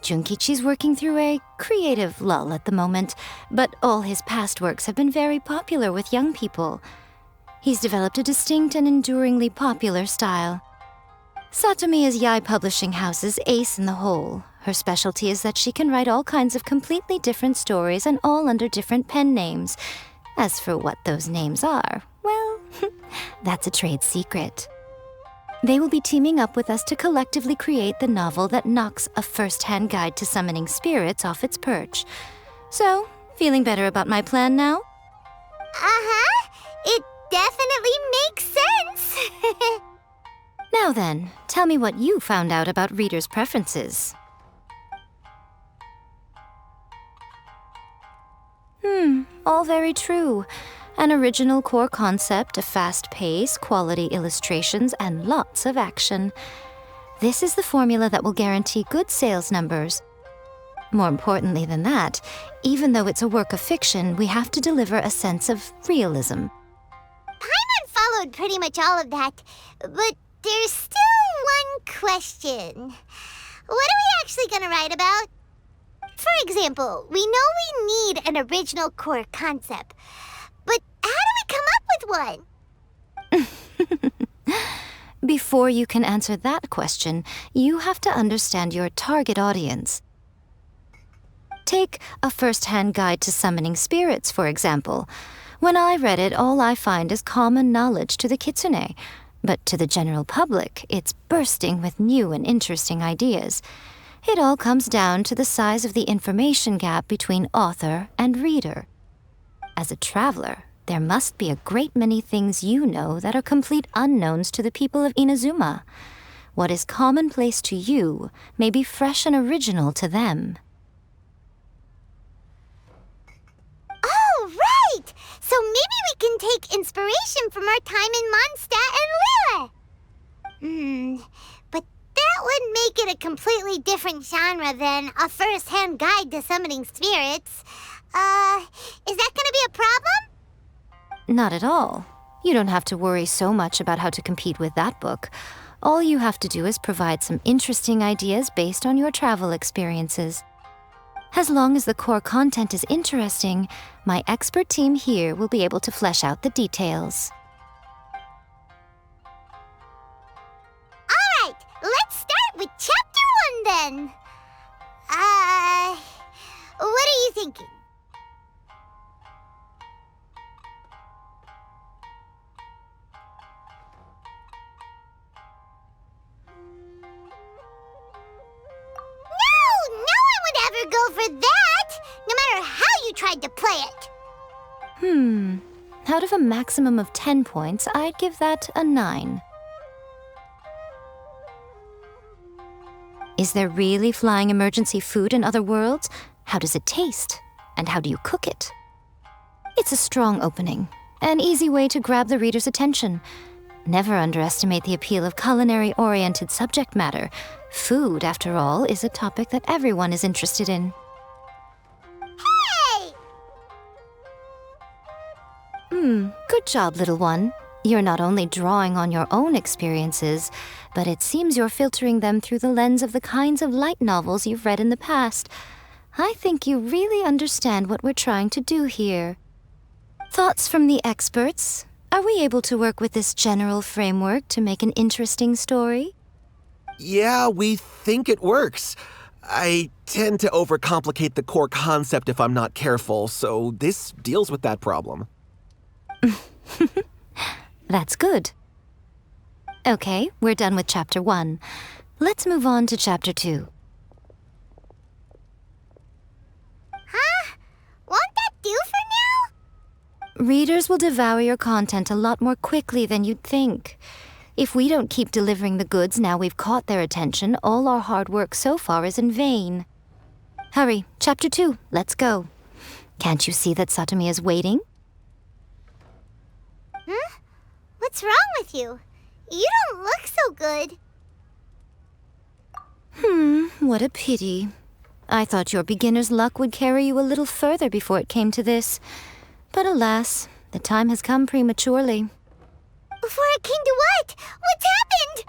Junkichi's working through a creative lull at the moment, but all his past works have been very popular with young people. He's developed a distinct and enduringly popular style. Satomi is Yae Publishing House's ace in the hole. Her specialty is that she can write all kinds of completely different stories and all under different pen names. As for what those names are, well, that's a trade secret. They will be teaming up with us to collectively create the novel that knocks a first-hand guide to summoning spirits off its perch. So, feeling better about my plan now? Uh-huh. It definitely makes sense. Now then, tell me what you found out about readers' preferences. All very true. An original core concept, a fast pace, quality illustrations, and lots of action. This is the formula that will guarantee good sales numbers. More importantly than that, even though it's a work of fiction, we have to deliver a sense of realism. Paimon followed pretty much all of that, but there's still one question. What are we actually gonna write about? For example, we know we need an original core concept, but how do we come up with one? Before you can answer that question, you have to understand your target audience. Take a first-hand guide to summoning spirits, for example. When I read it, all I find is common knowledge to the kitsune, but to the general public, it's bursting with new and interesting ideas. It all comes down to the size of the information gap between author and reader. As a traveler, there must be a great many things you know that are complete unknowns to the people of Inazuma. What is commonplace to you may be fresh and original to them. Oh, right! So maybe we can take inspiration from our time in Mondstadt and Lille. But that would make it a completely different genre than a first-hand guide to summoning spirits. Is that gonna be a problem? Not at all. You don't have to worry so much about how to compete with that book. All you have to do is provide some interesting ideas based on your travel experiences. As long as the core content is interesting, my expert team here will be able to flesh out the details. All right, let's start with Chapter 1 then. What are you thinking? Go for that, no matter how you tried to play it. Out of a maximum of 10 points, I'd give that a 9. Is there really flying emergency food in other worlds? How does it taste? And how do you cook it? It's a strong opening, an easy way to grab the reader's attention. Never underestimate the appeal of culinary-oriented subject matter. Food, after all, is a topic that everyone is interested in. Hey! Good job, little one. You're not only drawing on your own experiences, but it seems you're filtering them through the lens of the kinds of light novels you've read in the past. I think you really understand what we're trying to do here. Thoughts from the experts? Are we able to work with this general framework to make an interesting story? Yeah, we think it works. I tend to overcomplicate the core concept if I'm not careful, so this deals with that problem. That's good. Okay, we're done with Chapter 1. Let's move on to Chapter 2. Huh? Won't that do for now? Readers will devour your content a lot more quickly than you'd think. If we don't keep delivering the goods now we've caught their attention, all our hard work so far is in vain. Hurry, Chapter 2, let's go. Can't you see that Satomi is waiting? Huh? What's wrong with you? You don't look so good. What a pity. I thought your beginner's luck would carry you a little further before it came to this. But alas, the time has come prematurely. Before it came to what? What's happened?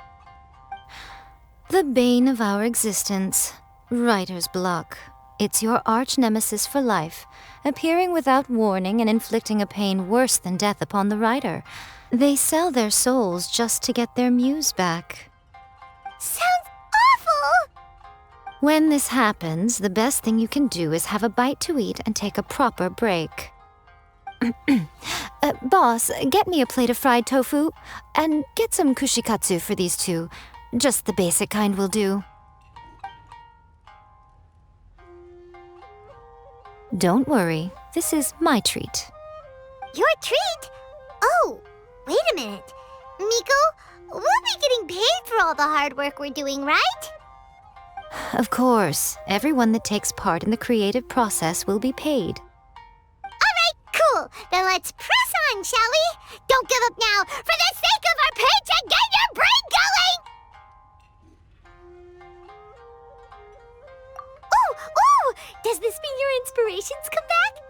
The bane of our existence, writer's block. It's your arch-nemesis for life, appearing without warning and inflicting a pain worse than death upon the writer. They sell their souls just to get their muse back. Sounds awful! When this happens, the best thing you can do is have a bite to eat and take a proper break. Boss, get me a plate of fried tofu, and get some kushikatsu for these two. Just the basic kind will do. Don't worry, this is my treat. Your treat? Oh, wait a minute. Miko, we'll be getting paid for all the hard work we're doing, right? Of course, everyone that takes part in the creative process will be paid. Cool, then let's press on, shall we? Don't give up now, for the sake of our paycheck, get your brain going! Ooh, does this mean your inspirations come back?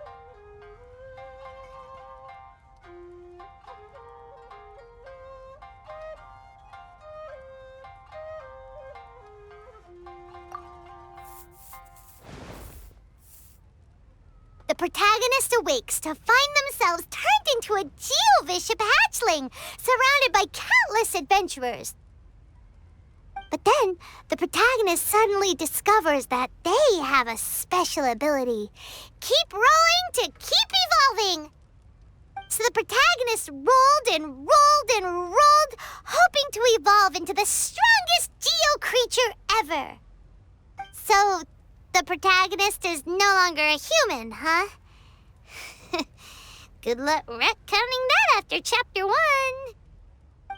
The protagonist awakes to find themselves turned into a geovicious hatchling, surrounded by countless adventurers. But then, the protagonist suddenly discovers that they have a special ability. Keep rolling to keep evolving! So the protagonist rolled and rolled and rolled, hoping to evolve into the strongest geo creature ever. So, the protagonist is no longer a human, huh? Good luck retconning that after Chapter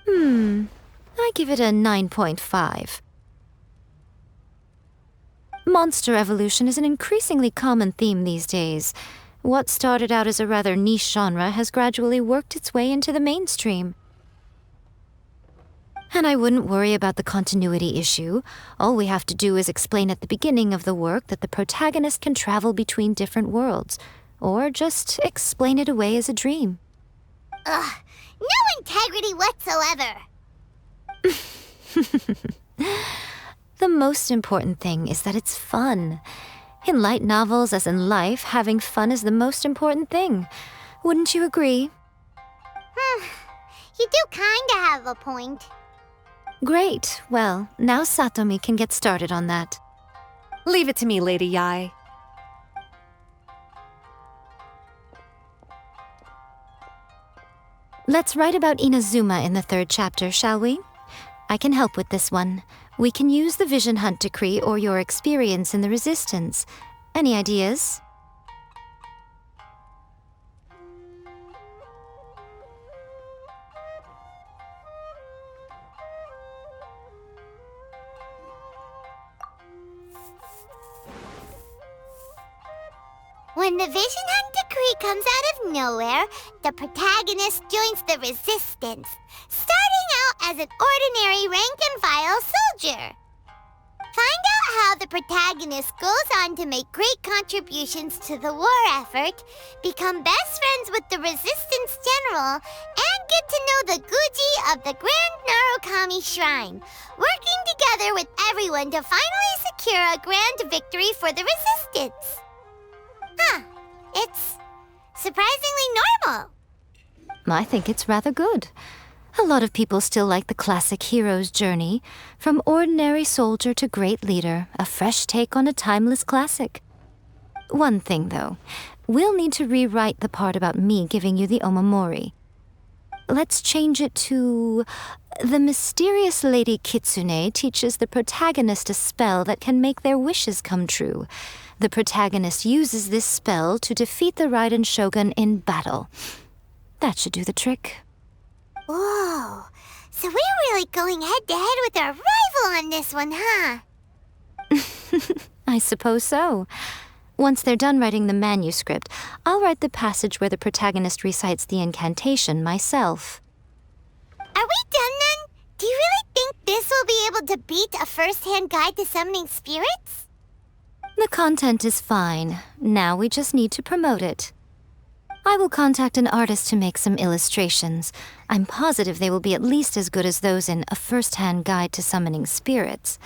1. I give it a 9.5. Monster evolution is an increasingly common theme these days. What started out as a rather niche genre has gradually worked its way into the mainstream. And I wouldn't worry about the continuity issue. All we have to do is explain at the beginning of the work that the protagonist can travel between different worlds, or just explain it away as a dream. Ugh, no integrity whatsoever. The most important thing is that it's fun. In light novels, as in life, having fun is the most important thing. Wouldn't you agree? You do kinda have a point. Great. Well, now Satomi can get started on that. Leave it to me, Lady Yae. Let's write about Inazuma in the 3rd chapter, shall we? I can help with this one. We can use the Vision Hunt decree or your experience in the Resistance. Any ideas? When the Vision Hunt decree comes out of nowhere, the protagonist joins the Resistance, starting out as an ordinary rank-and-file soldier. Find out how the protagonist goes on to make great contributions to the war effort, become best friends with the Resistance General, and get to know the Guji of the Grand Narukami Shrine, working together with everyone to finally secure a grand victory for the Resistance. It's surprisingly normal. I think it's rather good. A lot of people still like the classic hero's journey, from ordinary soldier to great leader, a fresh take on a timeless classic. One thing, though, we'll need to rewrite the part about me giving you the omamori. Let's change it to... The mysterious Lady Kitsune teaches the protagonist a spell that can make their wishes come true. The protagonist uses this spell to defeat the Raiden Shogun in battle. That should do the trick. Whoa, so we're really going head-to-head with our rival on this one, huh? I suppose so. Once they're done writing the manuscript, I'll write the passage where the protagonist recites the incantation myself. Are we done then? Do you really think this we'll be able to beat a first-hand guide to summoning spirits? The content is fine. Now we just need to promote it. I will contact an artist to make some illustrations. I'm positive they will be at least as good as those in A First-Hand Guide to Summoning Spirits.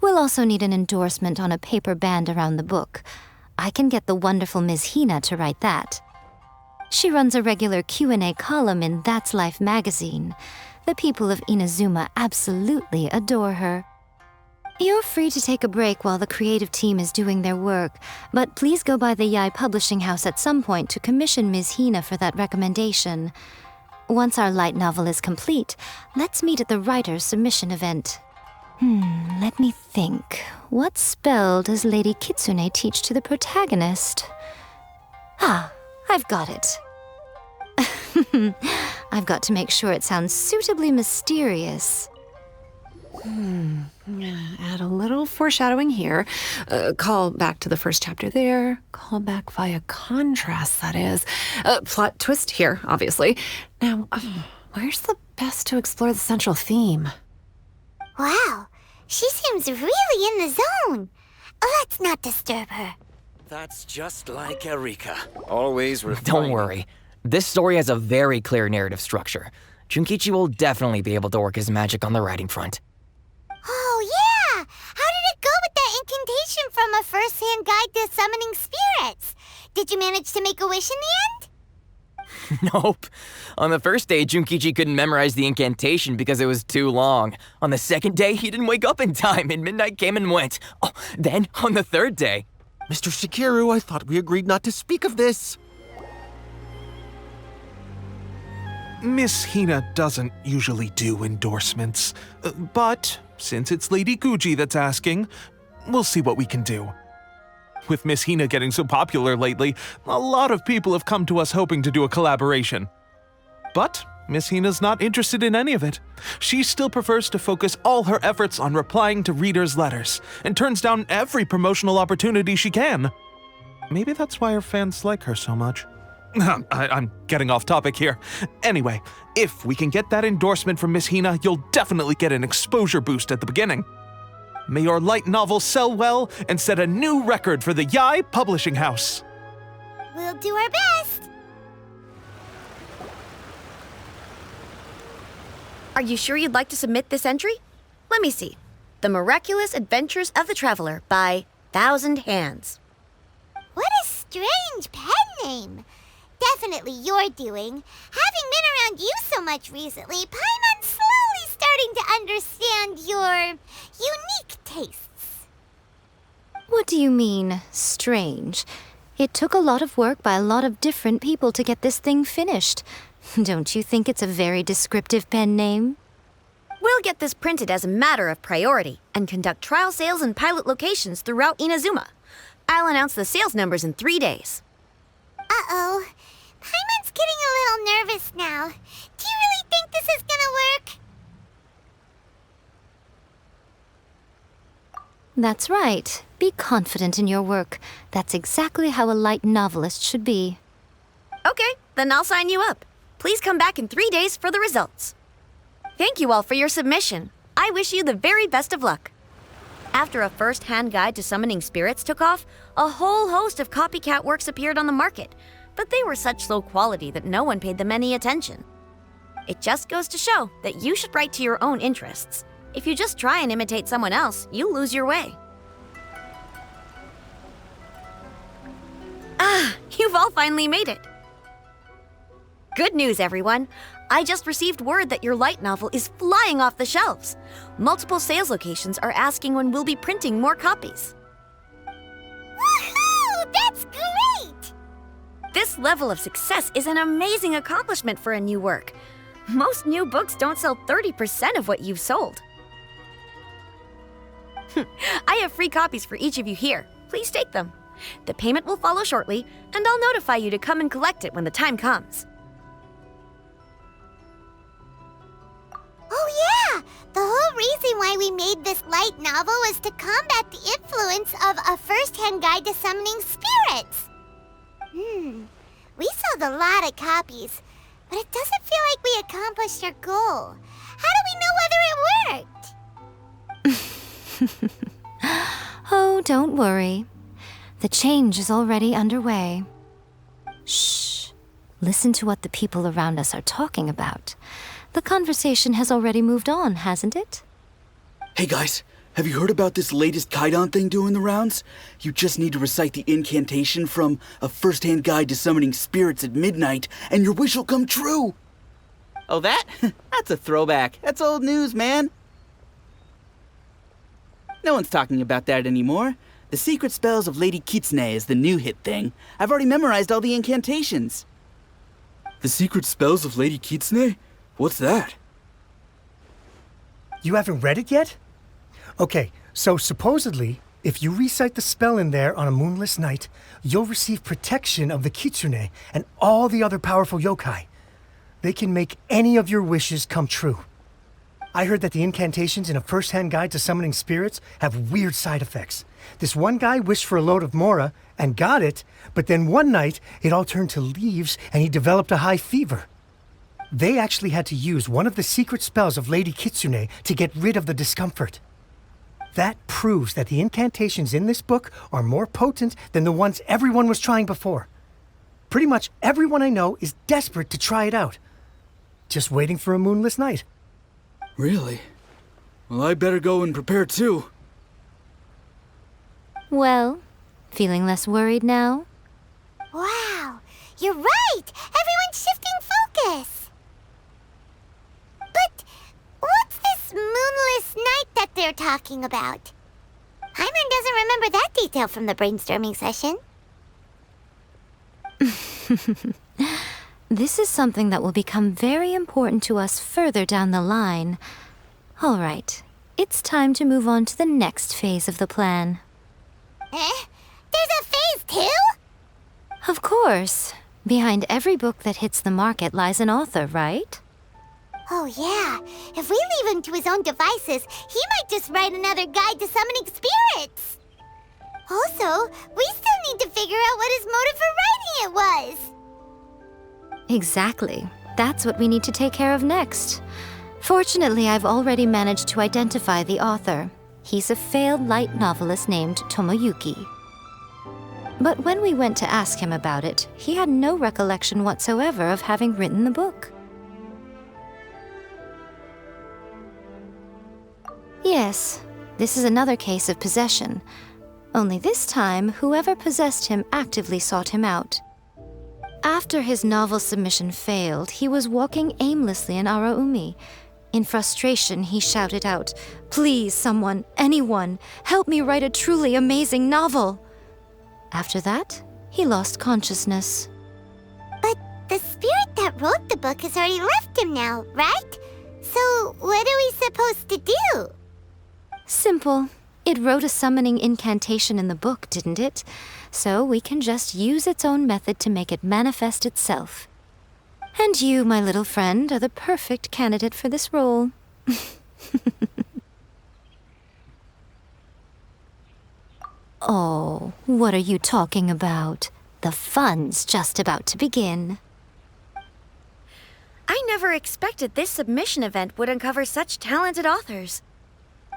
We'll also need an endorsement on a paper band around the book. I can get the wonderful Ms. Hina to write that. She runs a regular Q&A column in That's Life magazine. The people of Inazuma absolutely adore her. You're free to take a break while the creative team is doing their work, but please go by the Yae Publishing House at some point to commission Ms. Hina for that recommendation. Once our light novel is complete, let's meet at the writer's submission event. Let me think. What spell does Lady Kitsune teach to the protagonist? I've got it. I've got to make sure it sounds suitably mysterious. Add a little foreshadowing here. Call back to the first chapter there. Call back via contrast, that is. Plot twist here, obviously. Now, where's the best to explore the central theme? Wow, she seems really in the zone. Let's not disturb her. That's just like Erika. Always refining. Don't worry. This story has a very clear narrative structure. Junkichi will definitely be able to work his magic on the writing front. Oh, yeah! How did it go with that incantation from A First-Hand Guide to Summoning Spirits? Did you manage to make a wish in the end? Nope. On the first day, Junkichi couldn't memorize the incantation because it was too long. On the second day, he didn't wake up in time, and midnight came and went. Oh, then, on the third day... Mr. Shigeru, I thought we agreed not to speak of this. Miss Hina doesn't usually do endorsements, but since it's Lady Guji that's asking, we'll see what we can do. With Miss Hina getting so popular lately, a lot of people have come to us hoping to do a collaboration. But Miss Hina's not interested in any of it. She still prefers to focus all her efforts on replying to readers' letters, and turns down every promotional opportunity she can. Maybe that's why her fans like her so much. I'm getting off topic here. Anyway, if we can get that endorsement from Miss Hina, you'll definitely get an exposure boost at the beginning. May your light novel sell well and set a new record for the Yae Publishing House. We'll do our best. Are you sure you'd like to submit this entry? Let me see. The Miraculous Adventures of the Traveler by Thousand Hands. What a strange pen name. Definitely your doing. Having been around you so much recently, Paimon's slowly starting to understand your unique tastes. What do you mean, strange? It took a lot of work by a lot of different people to get this thing finished. Don't you think it's a very descriptive pen name? We'll get this printed as a matter of priority and conduct trial sales in pilot locations throughout Inazuma. I'll announce the sales numbers in 3 days. Uh-oh. Paimon's getting a little nervous now. Do you really think this is gonna work? That's right. Be confident in your work. That's exactly how a light novelist should be. Okay, then I'll sign you up. Please come back in 3 days for the results. Thank you all for your submission. I wish you the very best of luck. After A First-Hand Guide to Summoning Spirits took off, a whole host of copycat works appeared on the market, but they were such low quality that no one paid them any attention. It just goes to show that you should write to your own interests. If you just try and imitate someone else, you'll lose your way. You've all finally made it. Good news, everyone. I just received word that your light novel is flying off the shelves. Multiple sales locations are asking when we'll be printing more copies. Woohoo! That's great! This level of success is an amazing accomplishment for a new work. Most new books don't sell 30% of what you've sold. I have free copies for each of you here. Please take them. The payment will follow shortly, and I'll notify you to come and collect it when the time comes. Oh yeah! The whole reason why we made this light novel was to combat the influence of A First-Hand Guide to Summoning Spirits. We sold a lot of copies, but it doesn't feel like we accomplished our goal. How do we know whether it worked? Oh, don't worry. The change is already underway. Shh. Listen to what the people around us are talking about. The conversation has already moved on, hasn't it? Hey guys, have you heard about this latest Kaidan thing doing the rounds? You just need to recite the incantation from A First-Hand Guide to Summoning Spirits at midnight, and your wish will come true! Oh, that? That's a throwback. That's old news, man. No one's talking about that anymore. The Secret Spells of Lady Kitsune is the new hit thing. I've already memorized all the incantations. The Secret Spells of Lady Kitsune? What's that? You haven't read it yet? Okay, so supposedly, if you recite the spell in there on a moonless night, you'll receive protection of the Kitsune and all the other powerful yokai. They can make any of your wishes come true. I heard that the incantations in A First-Hand Guide to Summoning Spirits have weird side effects. This one guy wished for a load of mora and got it, but then one night it all turned to leaves and he developed a high fever. They actually had to use one of the secret spells of Lady Kitsune to get rid of the discomfort. That proves that the incantations in this book are more potent than the ones everyone was trying before. Pretty much everyone I know is desperate to try it out. Just waiting for a moonless night. Really? Well, I better go and prepare too. Well, feeling less worried now? Wow, you're right! Everyone's shifting focus! But what's this moonless night that they're talking about? Paimon doesn't remember that detail from the brainstorming session. This is something that will become very important to us further down the line. All right, it's time to move on to the next phase of the plan. There's a phase 2? Of course. Behind every book that hits the market lies an author, right? Oh yeah, if we leave him to his own devices, he might just write another guide to summoning spirits. Also, we still need to figure out what his motive for writing it was. Exactly. That's what we need to take care of next. Fortunately, I've already managed to identify the author. He's a failed light novelist named Tomoyuki. But when we went to ask him about it, he had no recollection whatsoever of having written the book. Yes, this is another case of possession. Only this time, whoever possessed him actively sought him out. After his novel submission failed, he was walking aimlessly in Araumi. In frustration, he shouted out, "Please, someone, anyone, help me write a truly amazing novel." After that, he lost consciousness. But the spirit that wrote the book has already left him now, right? So what are we supposed to do? Simple. It wrote a summoning incantation in the book, didn't it? So we can just use its own method to make it manifest itself. And you, my little friend, are the perfect candidate for this role. Oh, what are you talking about? The fun's just about to begin. I never expected this submission event would uncover such talented authors.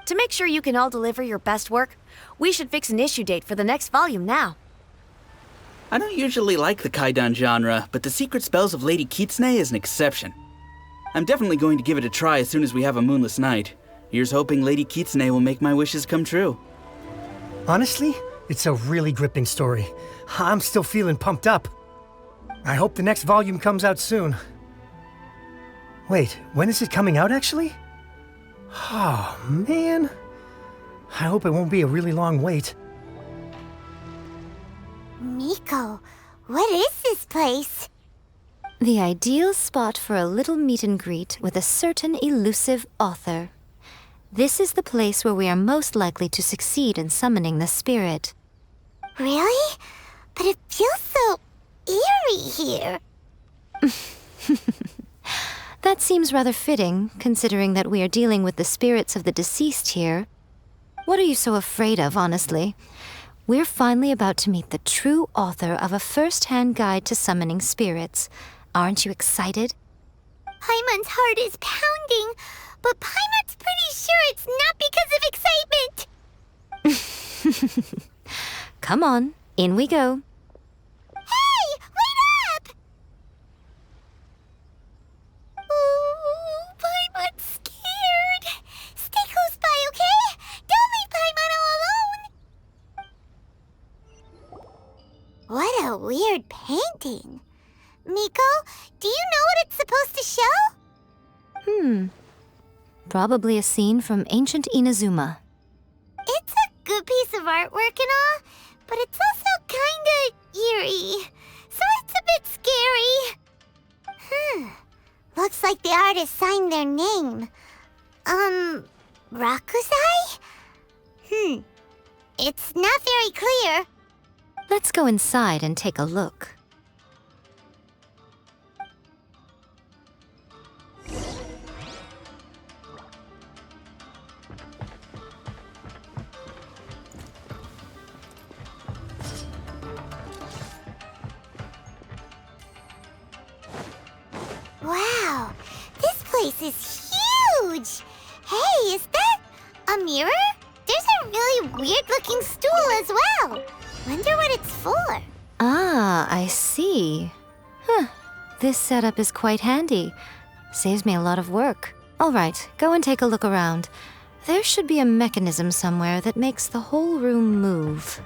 To make sure you can all deliver your best work, we should fix an issue date for the next volume now. I don't usually like the Kaidan genre, but the Secret Spells of Lady Kitsune is an exception. I'm definitely going to give it a try as soon as we have a moonless night. Here's hoping Lady Kitsune will make my wishes come true. Honestly, it's a really gripping story. I'm still feeling pumped up. I hope the next volume comes out soon. Wait, when is it coming out actually? Oh, man. I hope it won't be a really long wait. Miko, what is this place? The ideal spot for a little meet and greet with a certain elusive author. This is the place where we are most likely to succeed in summoning the spirit. Really? But it feels so eerie here. That seems rather fitting, considering that we are dealing with the spirits of the deceased here. What are you so afraid of, honestly? We're finally about to meet the true author of A First-Hand Guide to Summoning Spirits. Aren't you excited? Paimon's heart is pounding, but Paimon's pretty sure it's not because of excitement. Come on, in we go. Hey, wait up! Ooh, Paimon's scared. Stay close by, okay? Don't leave Paimon all alone. What a weird painting. Miko, do you know what it's supposed to show? Probably a scene from ancient Inazuma. It's a good piece of artwork and all, but it's also kinda eerie, so it's a bit scary. Looks like the artist signed their name. Rakusai? It's not very clear. Let's go inside and take a look. Wow, this place is huge! Hey, is that a mirror? There's a really weird-looking stool as well. Wonder what it's for. Ah, I see. This setup is quite handy. Saves me a lot of work. All right, go and take a look around. There should be a mechanism somewhere that makes the whole room move.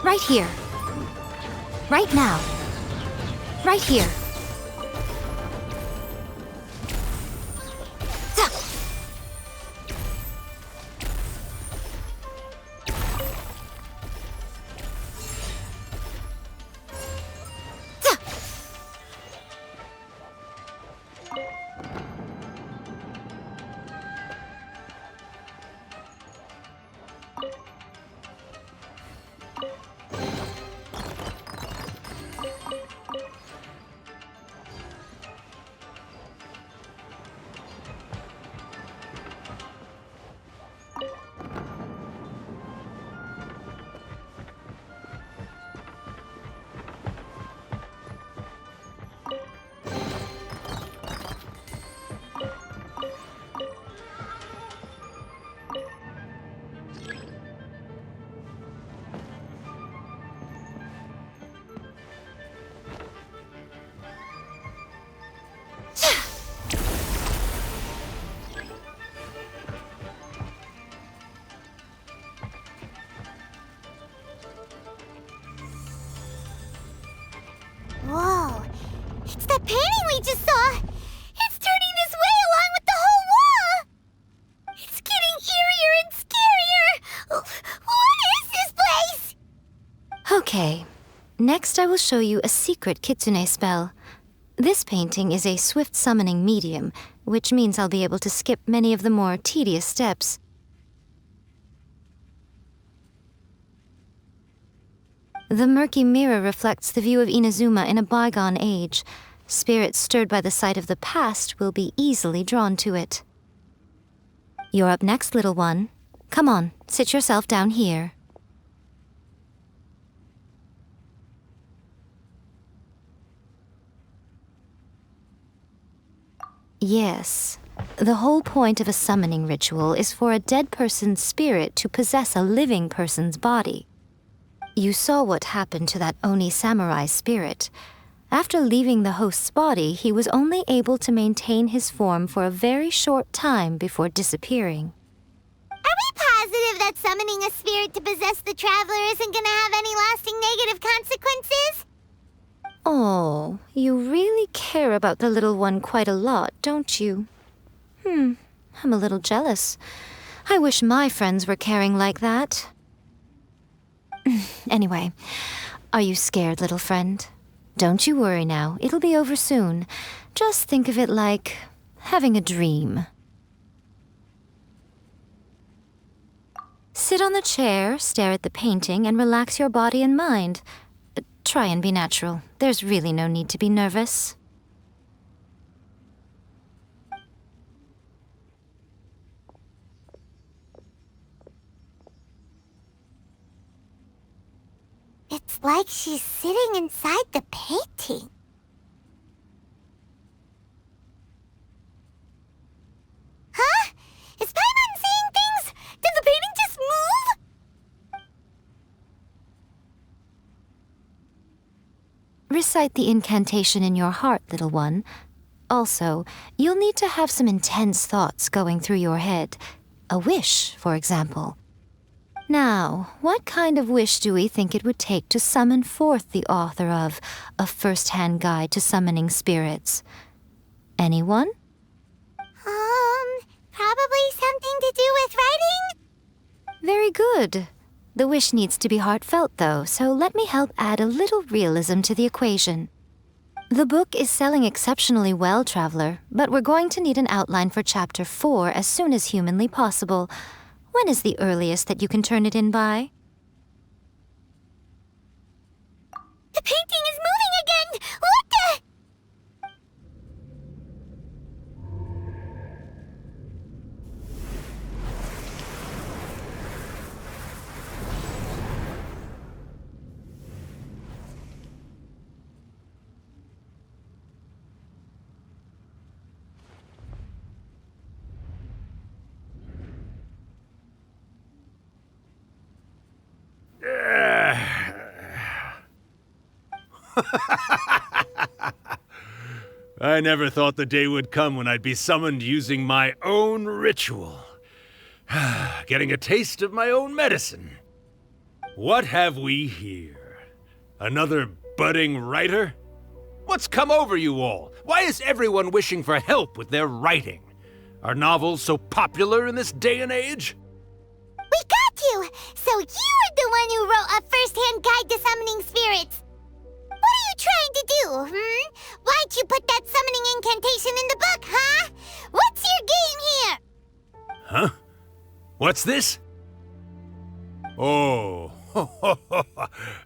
Right here. Right now. Right here. painting we just saw, it's turning this way along with the whole wall. It's getting eerier and scarier. What is this place? Okay, next I will show you a secret kitsune spell. This painting is a swift summoning medium, which means I'll be able to skip many of the more tedious steps. The murky mirror reflects the view of Inazuma in a bygone age. Spirits stirred by the sight of the past will be easily drawn to it. You're up next, little one. Come on, sit yourself down here. Yes. The whole point of a summoning ritual is for a dead person's spirit to possess a living person's body. You saw what happened to that Oni samurai spirit. After leaving the host's body, he was only able to maintain his form for a very short time before disappearing. Are we positive that summoning a spirit to possess the traveler isn't gonna have any lasting negative consequences? Oh, you really care about the little one quite a lot, don't you? I'm a little jealous. I wish my friends were caring like that. Anyway, are you scared, little friend? Don't you worry now, it'll be over soon. Just think of it like having a dream. Sit on the chair, stare at the painting, and relax your body and mind. Try and be natural. There's really no need to be nervous. It's like she's sitting inside the painting. Huh? Is Paimon seeing things? Did the painting just move? Recite the incantation in your heart, little one. Also, you'll need to have some intense thoughts going through your head. A wish, for example. Now, what kind of wish do we think it would take to summon forth the author of A First-Hand Guide to Summoning Spirits? Anyone? Probably something to do with writing? Very good. The wish needs to be heartfelt, though, so let me help add a little realism to the equation. The book is selling exceptionally well, Traveler, but we're going to need an outline for Chapter 4 as soon as humanly possible. When is the earliest that you can turn it in by? The painting is moving again! What the? I never thought the day would come when I'd be summoned using my own ritual. Getting a taste of my own medicine. What have we here? Another budding writer? What's come over you all? Why is everyone wishing for help with their writing? Are novels so popular in this day and age? We got you! So you were the one who wrote A First-Hand Guide to Summoning Spirits. What are you trying to do, Why'd you put that summoning incantation in the book, huh? What's your game here? Huh? What's this? Oh,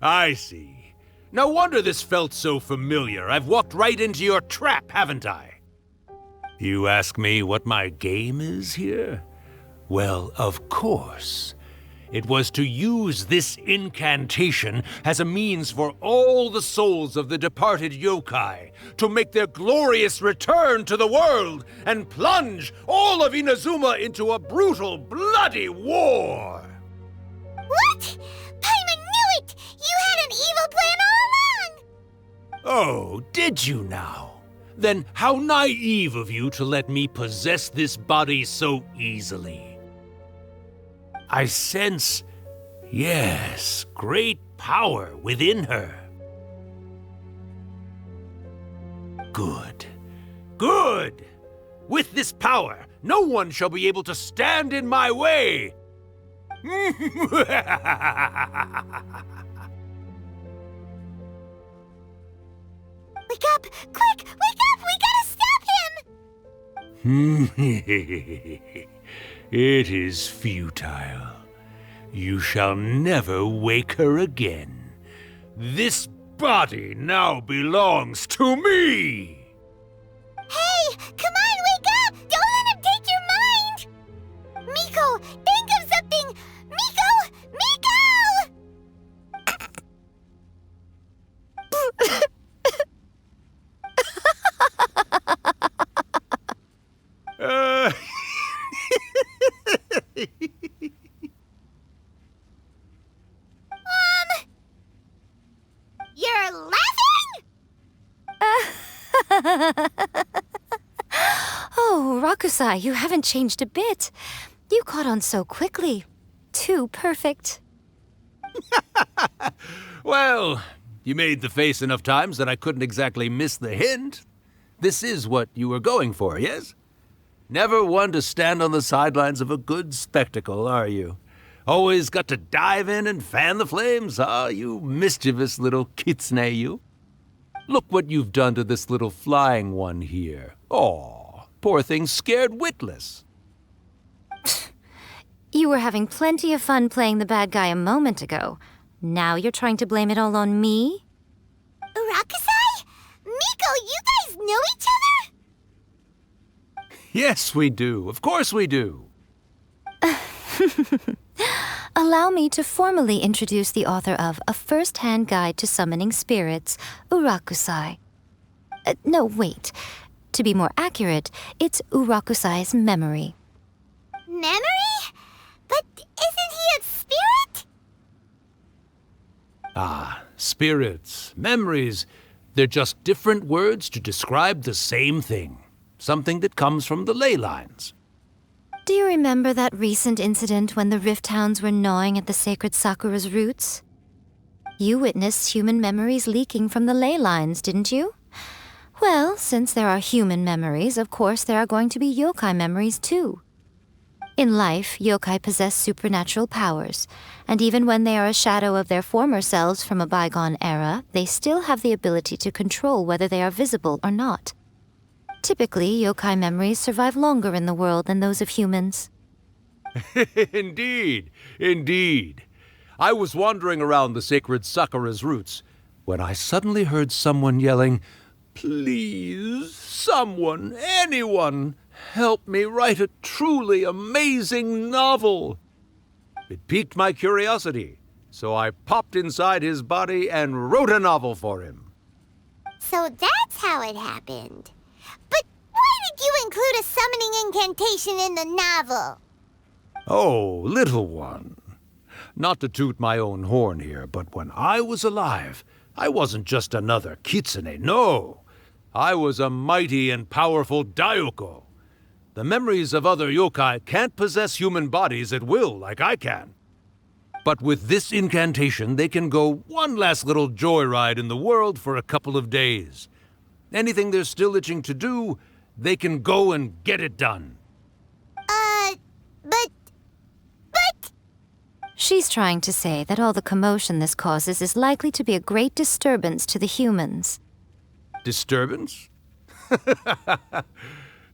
I see. No wonder this felt so familiar. I've walked right into your trap, haven't I? You ask me what my game is here? Well, of course. It was to use this incantation as a means for all the souls of the departed yokai to make their glorious return to the world and plunge all of Inazuma into a brutal, bloody war! What? Paimon knew it! You had an evil plan all along! Oh, did you now? Then how naive of you to let me possess this body so easily. I sense, yes, great power within her. Good. Good! With this power, no one shall be able to stand in my way! Wake up! Quick! Wake up! We gotta stop him! It is futile. You shall never wake her again. This body now belongs to me! Hey! Come on, wake up! Don't let him take your mind! Miko, think of something! Miko! You're laughing? Oh, Rakusai, you haven't changed a bit. You caught on so quickly. Too perfect. Well, you made the face enough times that I couldn't exactly miss the hint. This is what you were going for, yes? Never one to stand on the sidelines of a good spectacle, are you? Always got to dive in and fan the flames, ah, you mischievous little kitsune, you. Look what you've done to this little flying one here. Aw, poor thing scared witless. You were having plenty of fun playing the bad guy a moment ago. Now you're trying to blame it all on me? Rakusai? Miko, you guys know each other? Yes, we do. Of course we do. Allow me to formally introduce the author of A First-Hand Guide to Summoning Spirits, Urakusai. No, wait. To be more accurate, it's Urakusai's memory. Memory? But isn't he a spirit? Ah, spirits, memories, they're just different words to describe the same thing. Something that comes from the ley lines. Do you remember that recent incident when the Rift Hounds were gnawing at the sacred Sakura's roots? You witnessed human memories leaking from the ley lines, didn't you? Well, since there are human memories, of course there are going to be yokai memories too. In life, yokai possess supernatural powers, and even when they are a shadow of their former selves from a bygone era, they still have the ability to control whether they are visible or not. Typically, yokai memories survive longer in the world than those of humans. Indeed, indeed. I was wandering around the sacred Sakura's roots when I suddenly heard someone yelling, "Please, someone, anyone, help me write a truly amazing novel." It piqued my curiosity, so I popped inside his body and wrote a novel for him. So that's how it happened. But why did you include a summoning incantation in the novel? Oh, little one. Not to toot my own horn here, but when I was alive, I wasn't just another kitsune, no. I was a mighty and powerful Daiyoko. The memories of other yokai can't possess human bodies at will like I can. But with this incantation, they can go one last little joyride in the world for a couple of days. Anything they're still itching to do, they can go and get it done. But... She's trying to say that all the commotion this causes is likely to be a great disturbance to the humans. Disturbance?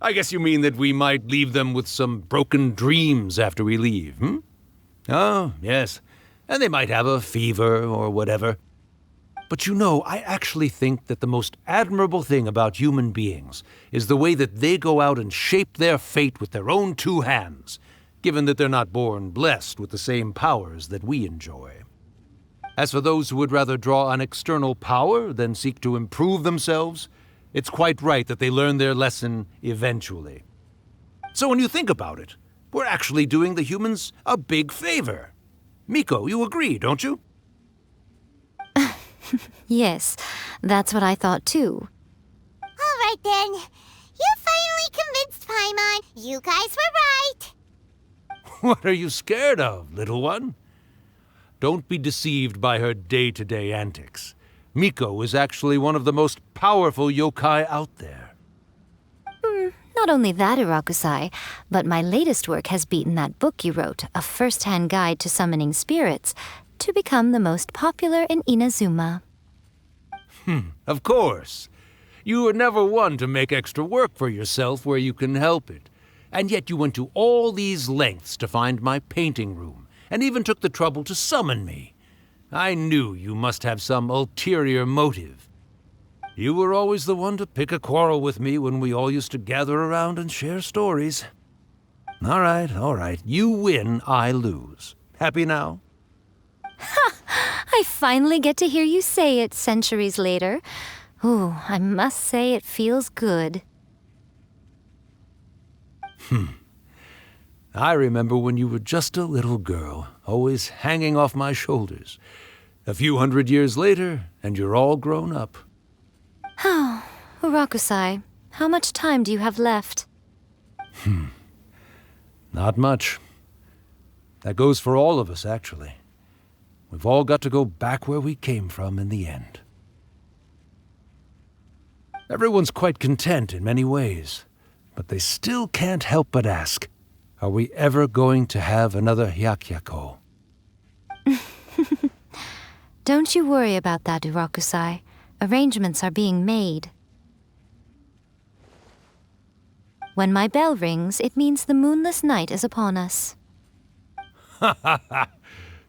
I guess you mean that we might leave them with some broken dreams after we leave, hmm? Oh, yes. And they might have a fever or whatever. But you know, I actually think that the most admirable thing about human beings is the way that they go out and shape their fate with their own two hands, given that they're not born blessed with the same powers that we enjoy. As for those who would rather draw on external power than seek to improve themselves, it's quite right that they learn their lesson eventually. So when you think about it, we're actually doing the humans a big favor. Miko, you agree, don't you? Yes, that's what I thought too. All right then. You finally convinced Paimon. You guys were right. What are you scared of, little one? Don't be deceived by her day-to-day antics. Miko is actually one of the most powerful yokai out there. Not only that, Urakusai, but my latest work has beaten that book you wrote, A First-Hand Guide to Summoning Spirits, to become the most popular in Inazuma. Of course. You were never one to make extra work for yourself where you can help it. And yet you went to all these lengths to find my painting room, and even took the trouble to summon me. I knew you must have some ulterior motive. You were always the one to pick a quarrel with me when we all used to gather around and share stories. All right. You win, I lose. Happy now? I finally get to hear you say it centuries later. Ooh, I must say it feels good. I remember when you were just a little girl, always hanging off my shoulders. A few hundred years later, and you're all grown up. Oh, Urakusai, how much time do you have left? Not much. That goes for all of us, actually. We've all got to go back where we came from in the end. Everyone's quite content in many ways, but they still can't help but ask, are we ever going to have another Hyakyako? Don't you worry about that, Urakusai. Arrangements are being made. When my bell rings, it means the moonless night is upon us.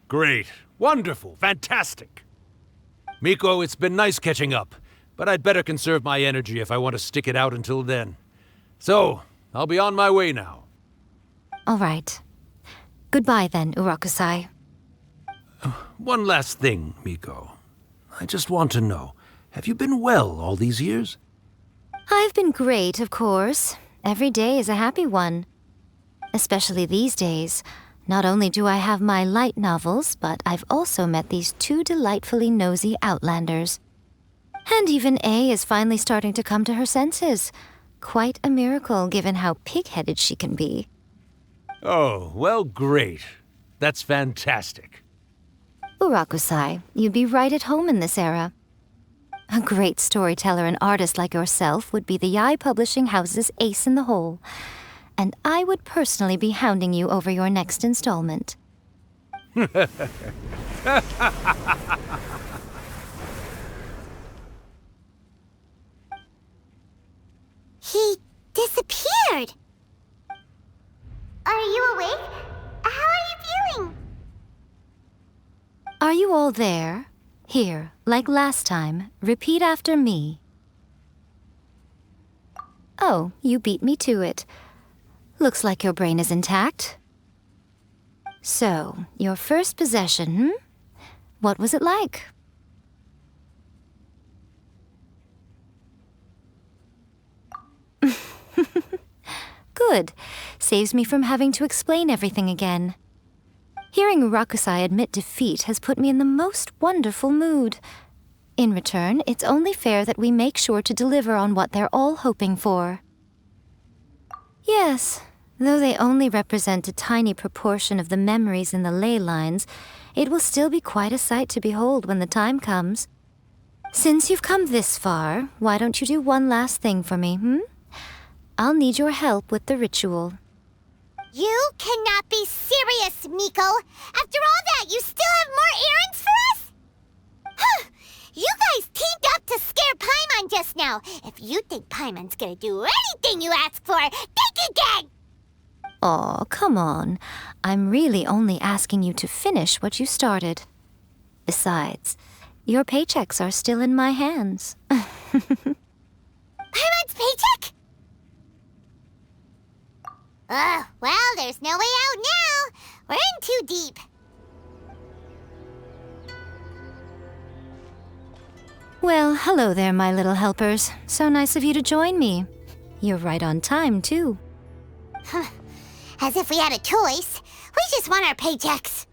Great. Wonderful. Fantastic. Miko, it's been nice catching up, but I'd better conserve my energy if I want to stick it out until then. So, I'll be on my way now. All right. Goodbye then, Urakusai. One last thing, Miko. I just want to know, have you been well all these years? I've been great, of course. Every day is a happy one. Especially these days. Not only do I have my light novels, but I've also met these two delightfully nosy outlanders. And even A is finally starting to come to her senses. Quite a miracle, given how pig-headed she can be. Oh, well, great. That's fantastic. Urakusai, you'd be right at home in this era. A great storyteller and artist like yourself would be the Yae Publishing House's ace in the hole. And I would personally be hounding you over your next installment. He disappeared. Are you awake? How are you feeling? Are you all there? Here, like last time, repeat after me. Oh, you beat me to it. Looks like your brain is intact. So, your first possession, What was it like? Good. Saves me from having to explain everything again. Hearing Urakusai admit defeat has put me in the most wonderful mood. In return, it's only fair that we make sure to deliver on what they're all hoping for. Yes, though they only represent a tiny proportion of the memories in the ley lines, it will still be quite a sight to behold when the time comes. Since you've come this far, why don't you do one last thing for me, I'll need your help with the ritual. You cannot be serious, Miko! After all that, you still have more errands for us? Huh! You guys teamed up to scare Paimon just now. If you think Paimon's gonna do anything you ask for, think again! Aw, come on. I'm really only asking you to finish what you started. Besides, your paychecks are still in my hands. Paimon's paycheck? Well, there's no way out now. We're in too deep. Well, hello there, my little helpers. So nice of you to join me. You're right on time, too. As if we had a choice. We just want our paychecks.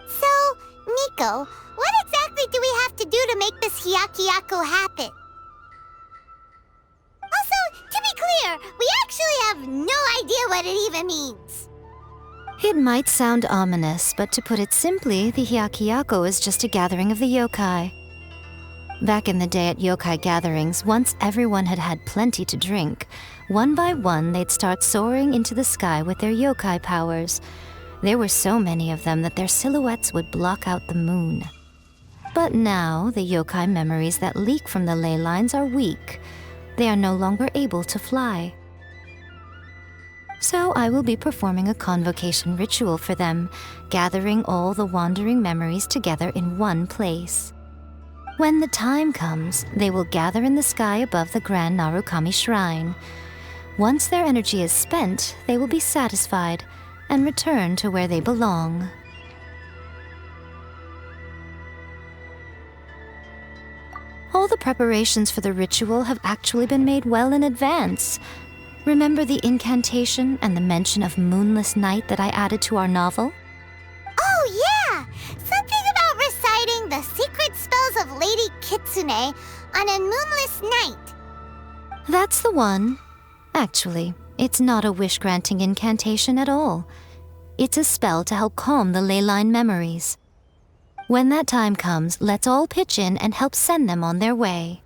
So, Miko, what exactly do we have to do to make this Hyakyako happen? Also, to be clear, we actually have no idea what it even means. It might sound ominous, but to put it simply, the Hyakyako is just a gathering of the yokai. Back in the day at yokai gatherings, once everyone had had plenty to drink, one by one they'd start soaring into the sky with their yokai powers. There were so many of them that their silhouettes would block out the moon. But now, the yokai memories that leak from the ley lines are weak. They are no longer able to fly. So I will be performing a convocation ritual for them, gathering all the wandering memories together in one place. When the time comes, they will gather in the sky above the Grand Narukami Shrine. Once their energy is spent, they will be satisfied and return to where they belong. All the preparations for the ritual have actually been made well in advance. Remember the incantation and the mention of Moonless Night that I added to our novel? Oh yeah! Something about reciting the secret spells of Lady Kitsune on a moonless night. That's the one. Actually, it's not a wish-granting incantation at all. It's a spell to help calm the ley line memories. When that time comes, let's all pitch in and help send them on their way.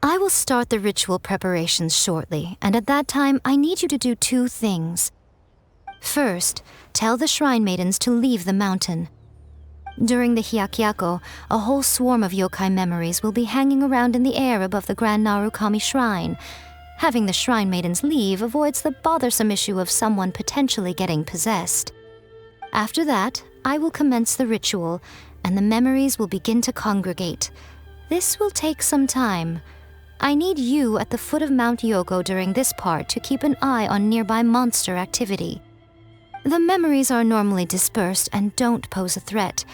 I will start the ritual preparations shortly, and at that time, I need you to do two things. First, tell the shrine maidens to leave the mountain. During the Hyakyako, a whole swarm of yokai memories will be hanging around in the air above the Grand Narukami Shrine. Having the shrine maidens leave avoids the bothersome issue of someone potentially getting possessed. After that, I will commence the ritual, and the memories will begin to congregate. This will take some time. I need you at the foot of Mount Yogo during this part to keep an eye on nearby monster activity. The memories are normally dispersed and don't pose a threat,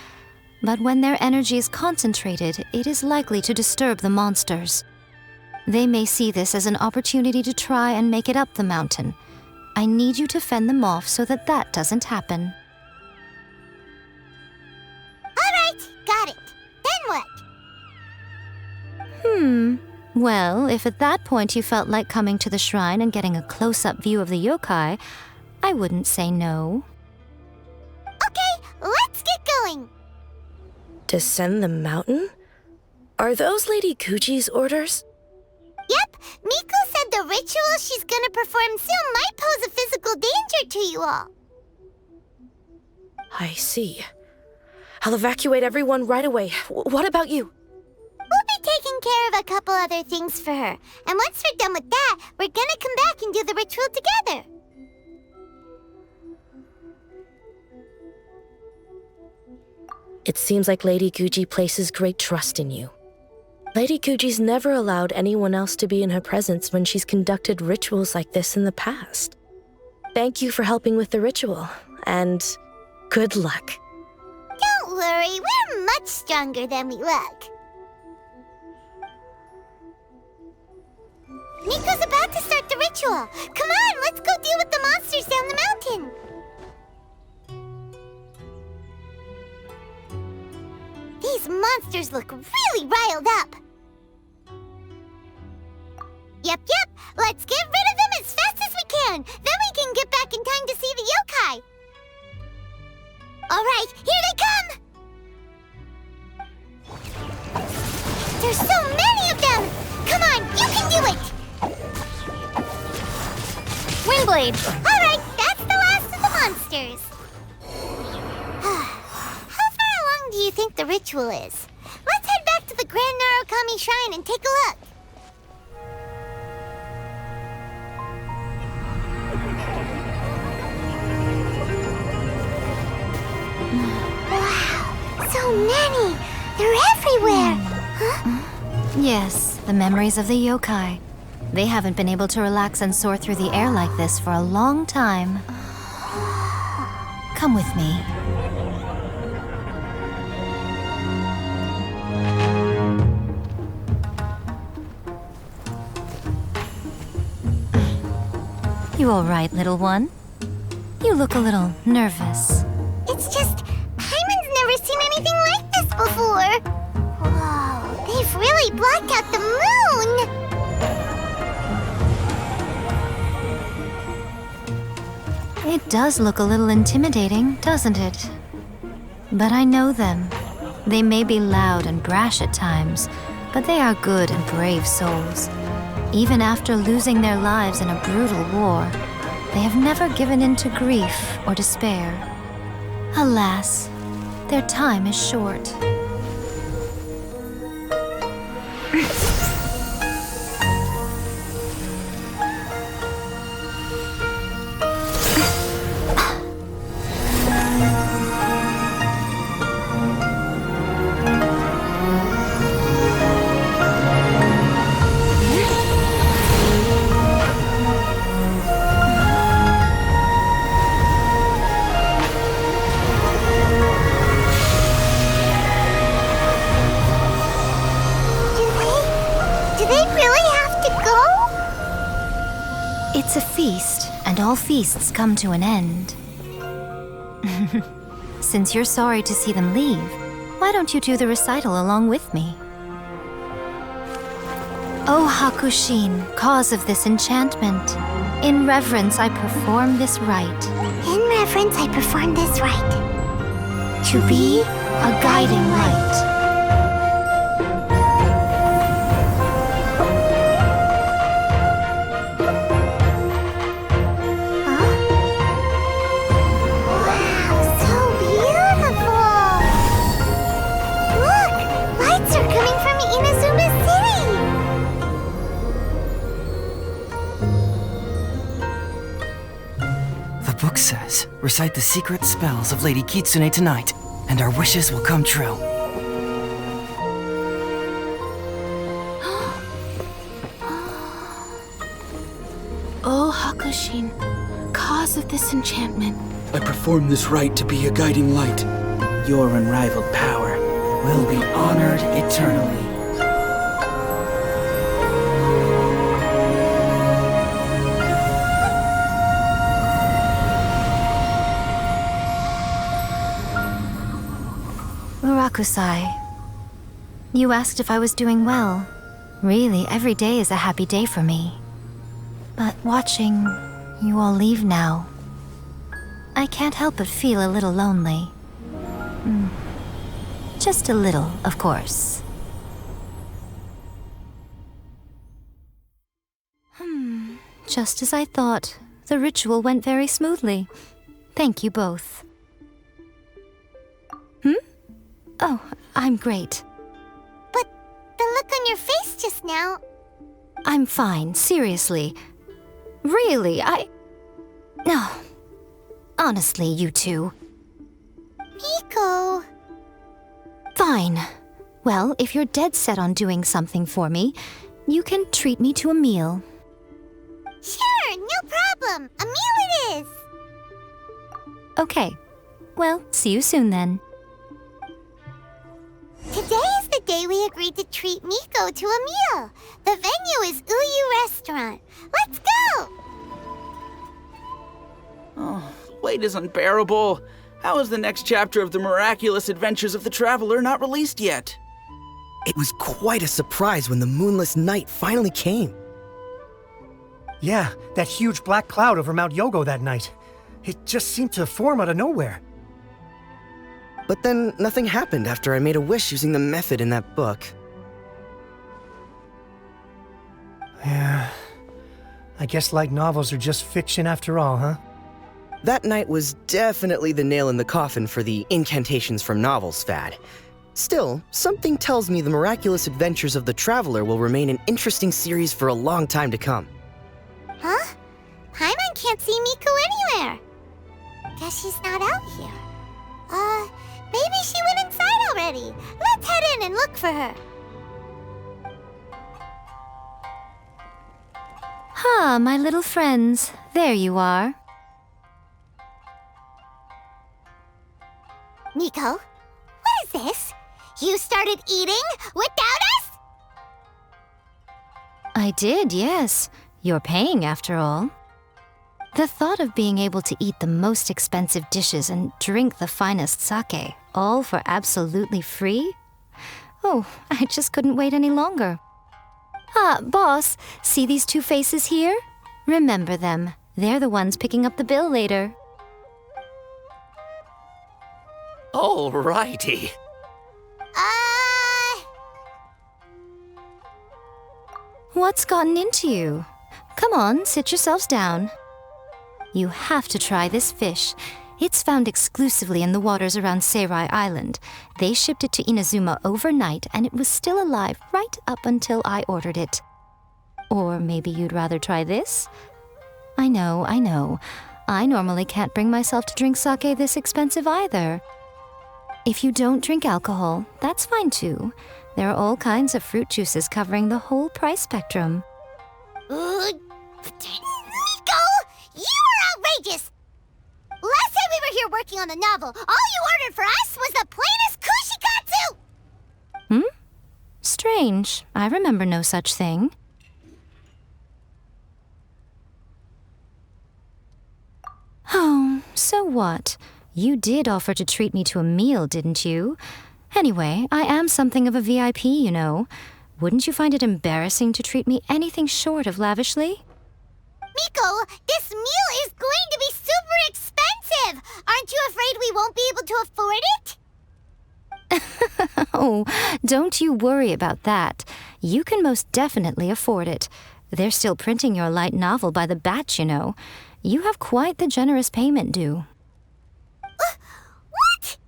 but when their energy is concentrated, it is likely to disturb the monsters. They may see this as an opportunity to try and make it up the mountain. I need you to fend them off so that that doesn't happen. Alright, got it. Then what? Well, if at that point you felt like coming to the shrine and getting a close-up view of the yokai, I wouldn't say no. Okay, let's get going. Descend the mountain? Are those Lady Gucci's orders? Yep, Miko said the ritual she's gonna perform soon might pose a physical danger to you all. I see. I'll evacuate everyone right away. What about you? We'll be taking care of a couple other things for her. And once we're done with that, we're gonna come back and do the ritual together. It seems like Lady Gucci places great trust in you. Lady Gucci's never allowed anyone else to be in her presence when she's conducted rituals like this in the past. Thank you for helping with the ritual, and good luck. Don't worry, we're much stronger than we look. Miko's about to start the ritual. Come on, let's go deal with the monsters down the mountain. These monsters look really riled up. Yep, let's get rid of them as fast as we can. Then we can get back in time to see the yokai. All right, here they come. There's so many of them. Come on, you can do it. Windblade. All right, that's the last of the monsters. How far along do you think the ritual is? Let's head back to the Grand Narukami Shrine and take a look. Wow, so many! They're everywhere! Huh? Yes, the memories of the yokai. They haven't been able to relax and soar through the air like this for a long time. Come with me. You all right, little one? You look a little nervous. It's just, Paimon's never seen anything like this before. Whoa, they've really blacked out the moon! It does look a little intimidating, doesn't it? But I know them. They may be loud and brash at times, but they are good and brave souls. Even after losing their lives in a brutal war, they have never given in to grief or despair. Alas, their time is short. It's a feast, and all feasts come to an end. Since you're sorry to see them leave, why don't you do the recital along with me? O Hakushin, cause of this enchantment, in reverence I perform this rite. In reverence, I perform this rite. To be a guiding light. Book says, recite the secret spells of Lady Kitsune tonight, and our wishes will come true. O Hakushin, cause of this enchantment. I perform this rite to be a guiding light. Your unrivaled power Will be honored eternally. Murakusai, you asked if I was doing well. Really, every day is a happy day for me. But watching you all leave now, I can't help but feel a little lonely. Just a little, of course. Just as I thought. The ritual went very smoothly. Thank you both. Oh, I'm great. But the look on your face just now... I'm fine, seriously. Really, No. Honestly, you two. Miko... Fine. Well, if you're dead set on doing something for me, you can treat me to a meal. Sure, no problem. A meal it is. Okay. Well, see you soon then. Today is the day we agreed to treat Miko to a meal. The venue is Uyu Restaurant. Let's go! Oh, wait is unbearable. How is the next chapter of the miraculous adventures of the traveler not released yet? It was quite a surprise when the moonless night finally came. Yeah, that huge black cloud over Mount Yogo that night. It just seemed to form out of nowhere. But then nothing happened after I made a wish using the method in that book. Yeah. I guess light novels are just fiction after all, huh? That night was definitely the nail in the coffin for the incantations from novels fad. Still, something tells me the miraculous adventures of the traveler will remain an interesting series for a long time to come. Huh? Paimon can't see Miko anywhere. Guess she's not out here. Maybe she went inside already. Let's head in and look for her. Ah, my little friends. There you are. Miko, what is this? You started eating without us? I did, yes. You're paying, after all. The thought of being able to eat the most expensive dishes and drink the finest sake, all for absolutely free? Oh, I just couldn't wait any longer. Ah, boss, see these two faces here? Remember them. They're the ones picking up the bill later. Alrighty. What's gotten into you? Come on, sit yourselves down. You have to try this fish. It's found exclusively in the waters around Seirai Island. They shipped it to Inazuma overnight, and it was still alive right up until I ordered it. Or maybe you'd rather try this? I know. I normally can't bring myself to drink sake this expensive either. If you don't drink alcohol, that's fine too. There are all kinds of fruit juices covering the whole price spectrum. Miko! You are outrageous! Last time we were here working on the novel, all you ordered for us was the plainest kushikatsu! Strange. I remember no such thing. Oh, so what? You did offer to treat me to a meal, didn't you? Anyway, I am something of a VIP, you know. Wouldn't you find it embarrassing to treat me anything short of lavishly? Miko, this meal is going to be super expensive! Aren't you afraid we won't be able to afford it? Oh, don't you worry about that. You can most definitely afford it. They're still printing your light novel by the batch, you know. You have quite the generous payment due. What?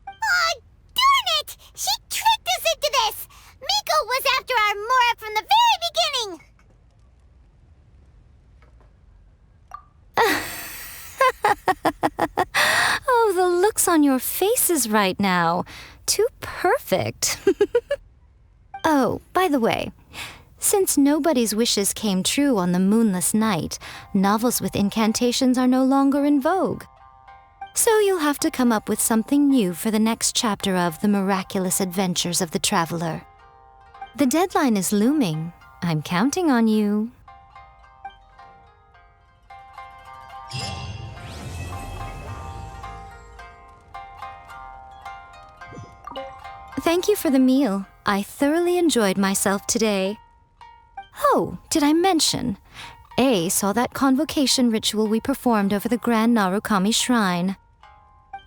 Oh, darn it! She tricked us into this! Miko was after our mora from the very beginning! Oh, the looks on your faces right now. Too perfect. Oh, by the way, since nobody's wishes came true on the Moonless night, novels with incantations are no longer in vogue. So you'll have to come up with something new for the next chapter of The Miraculous Adventures of the Traveler. The deadline is looming. I'm counting on you. Thank you for the meal. I thoroughly enjoyed myself today. Oh, did I mention? A saw that convocation ritual we performed over the Grand Narukami Shrine.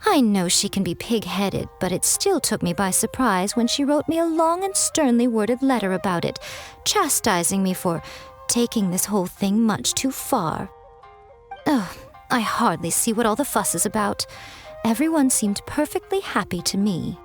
I know she can be pig-headed, but it still took me by surprise when she wrote me a long and sternly worded letter about it, chastising me for taking this whole thing much too far. Ugh, I hardly see what all the fuss is about. Everyone seemed perfectly happy to me.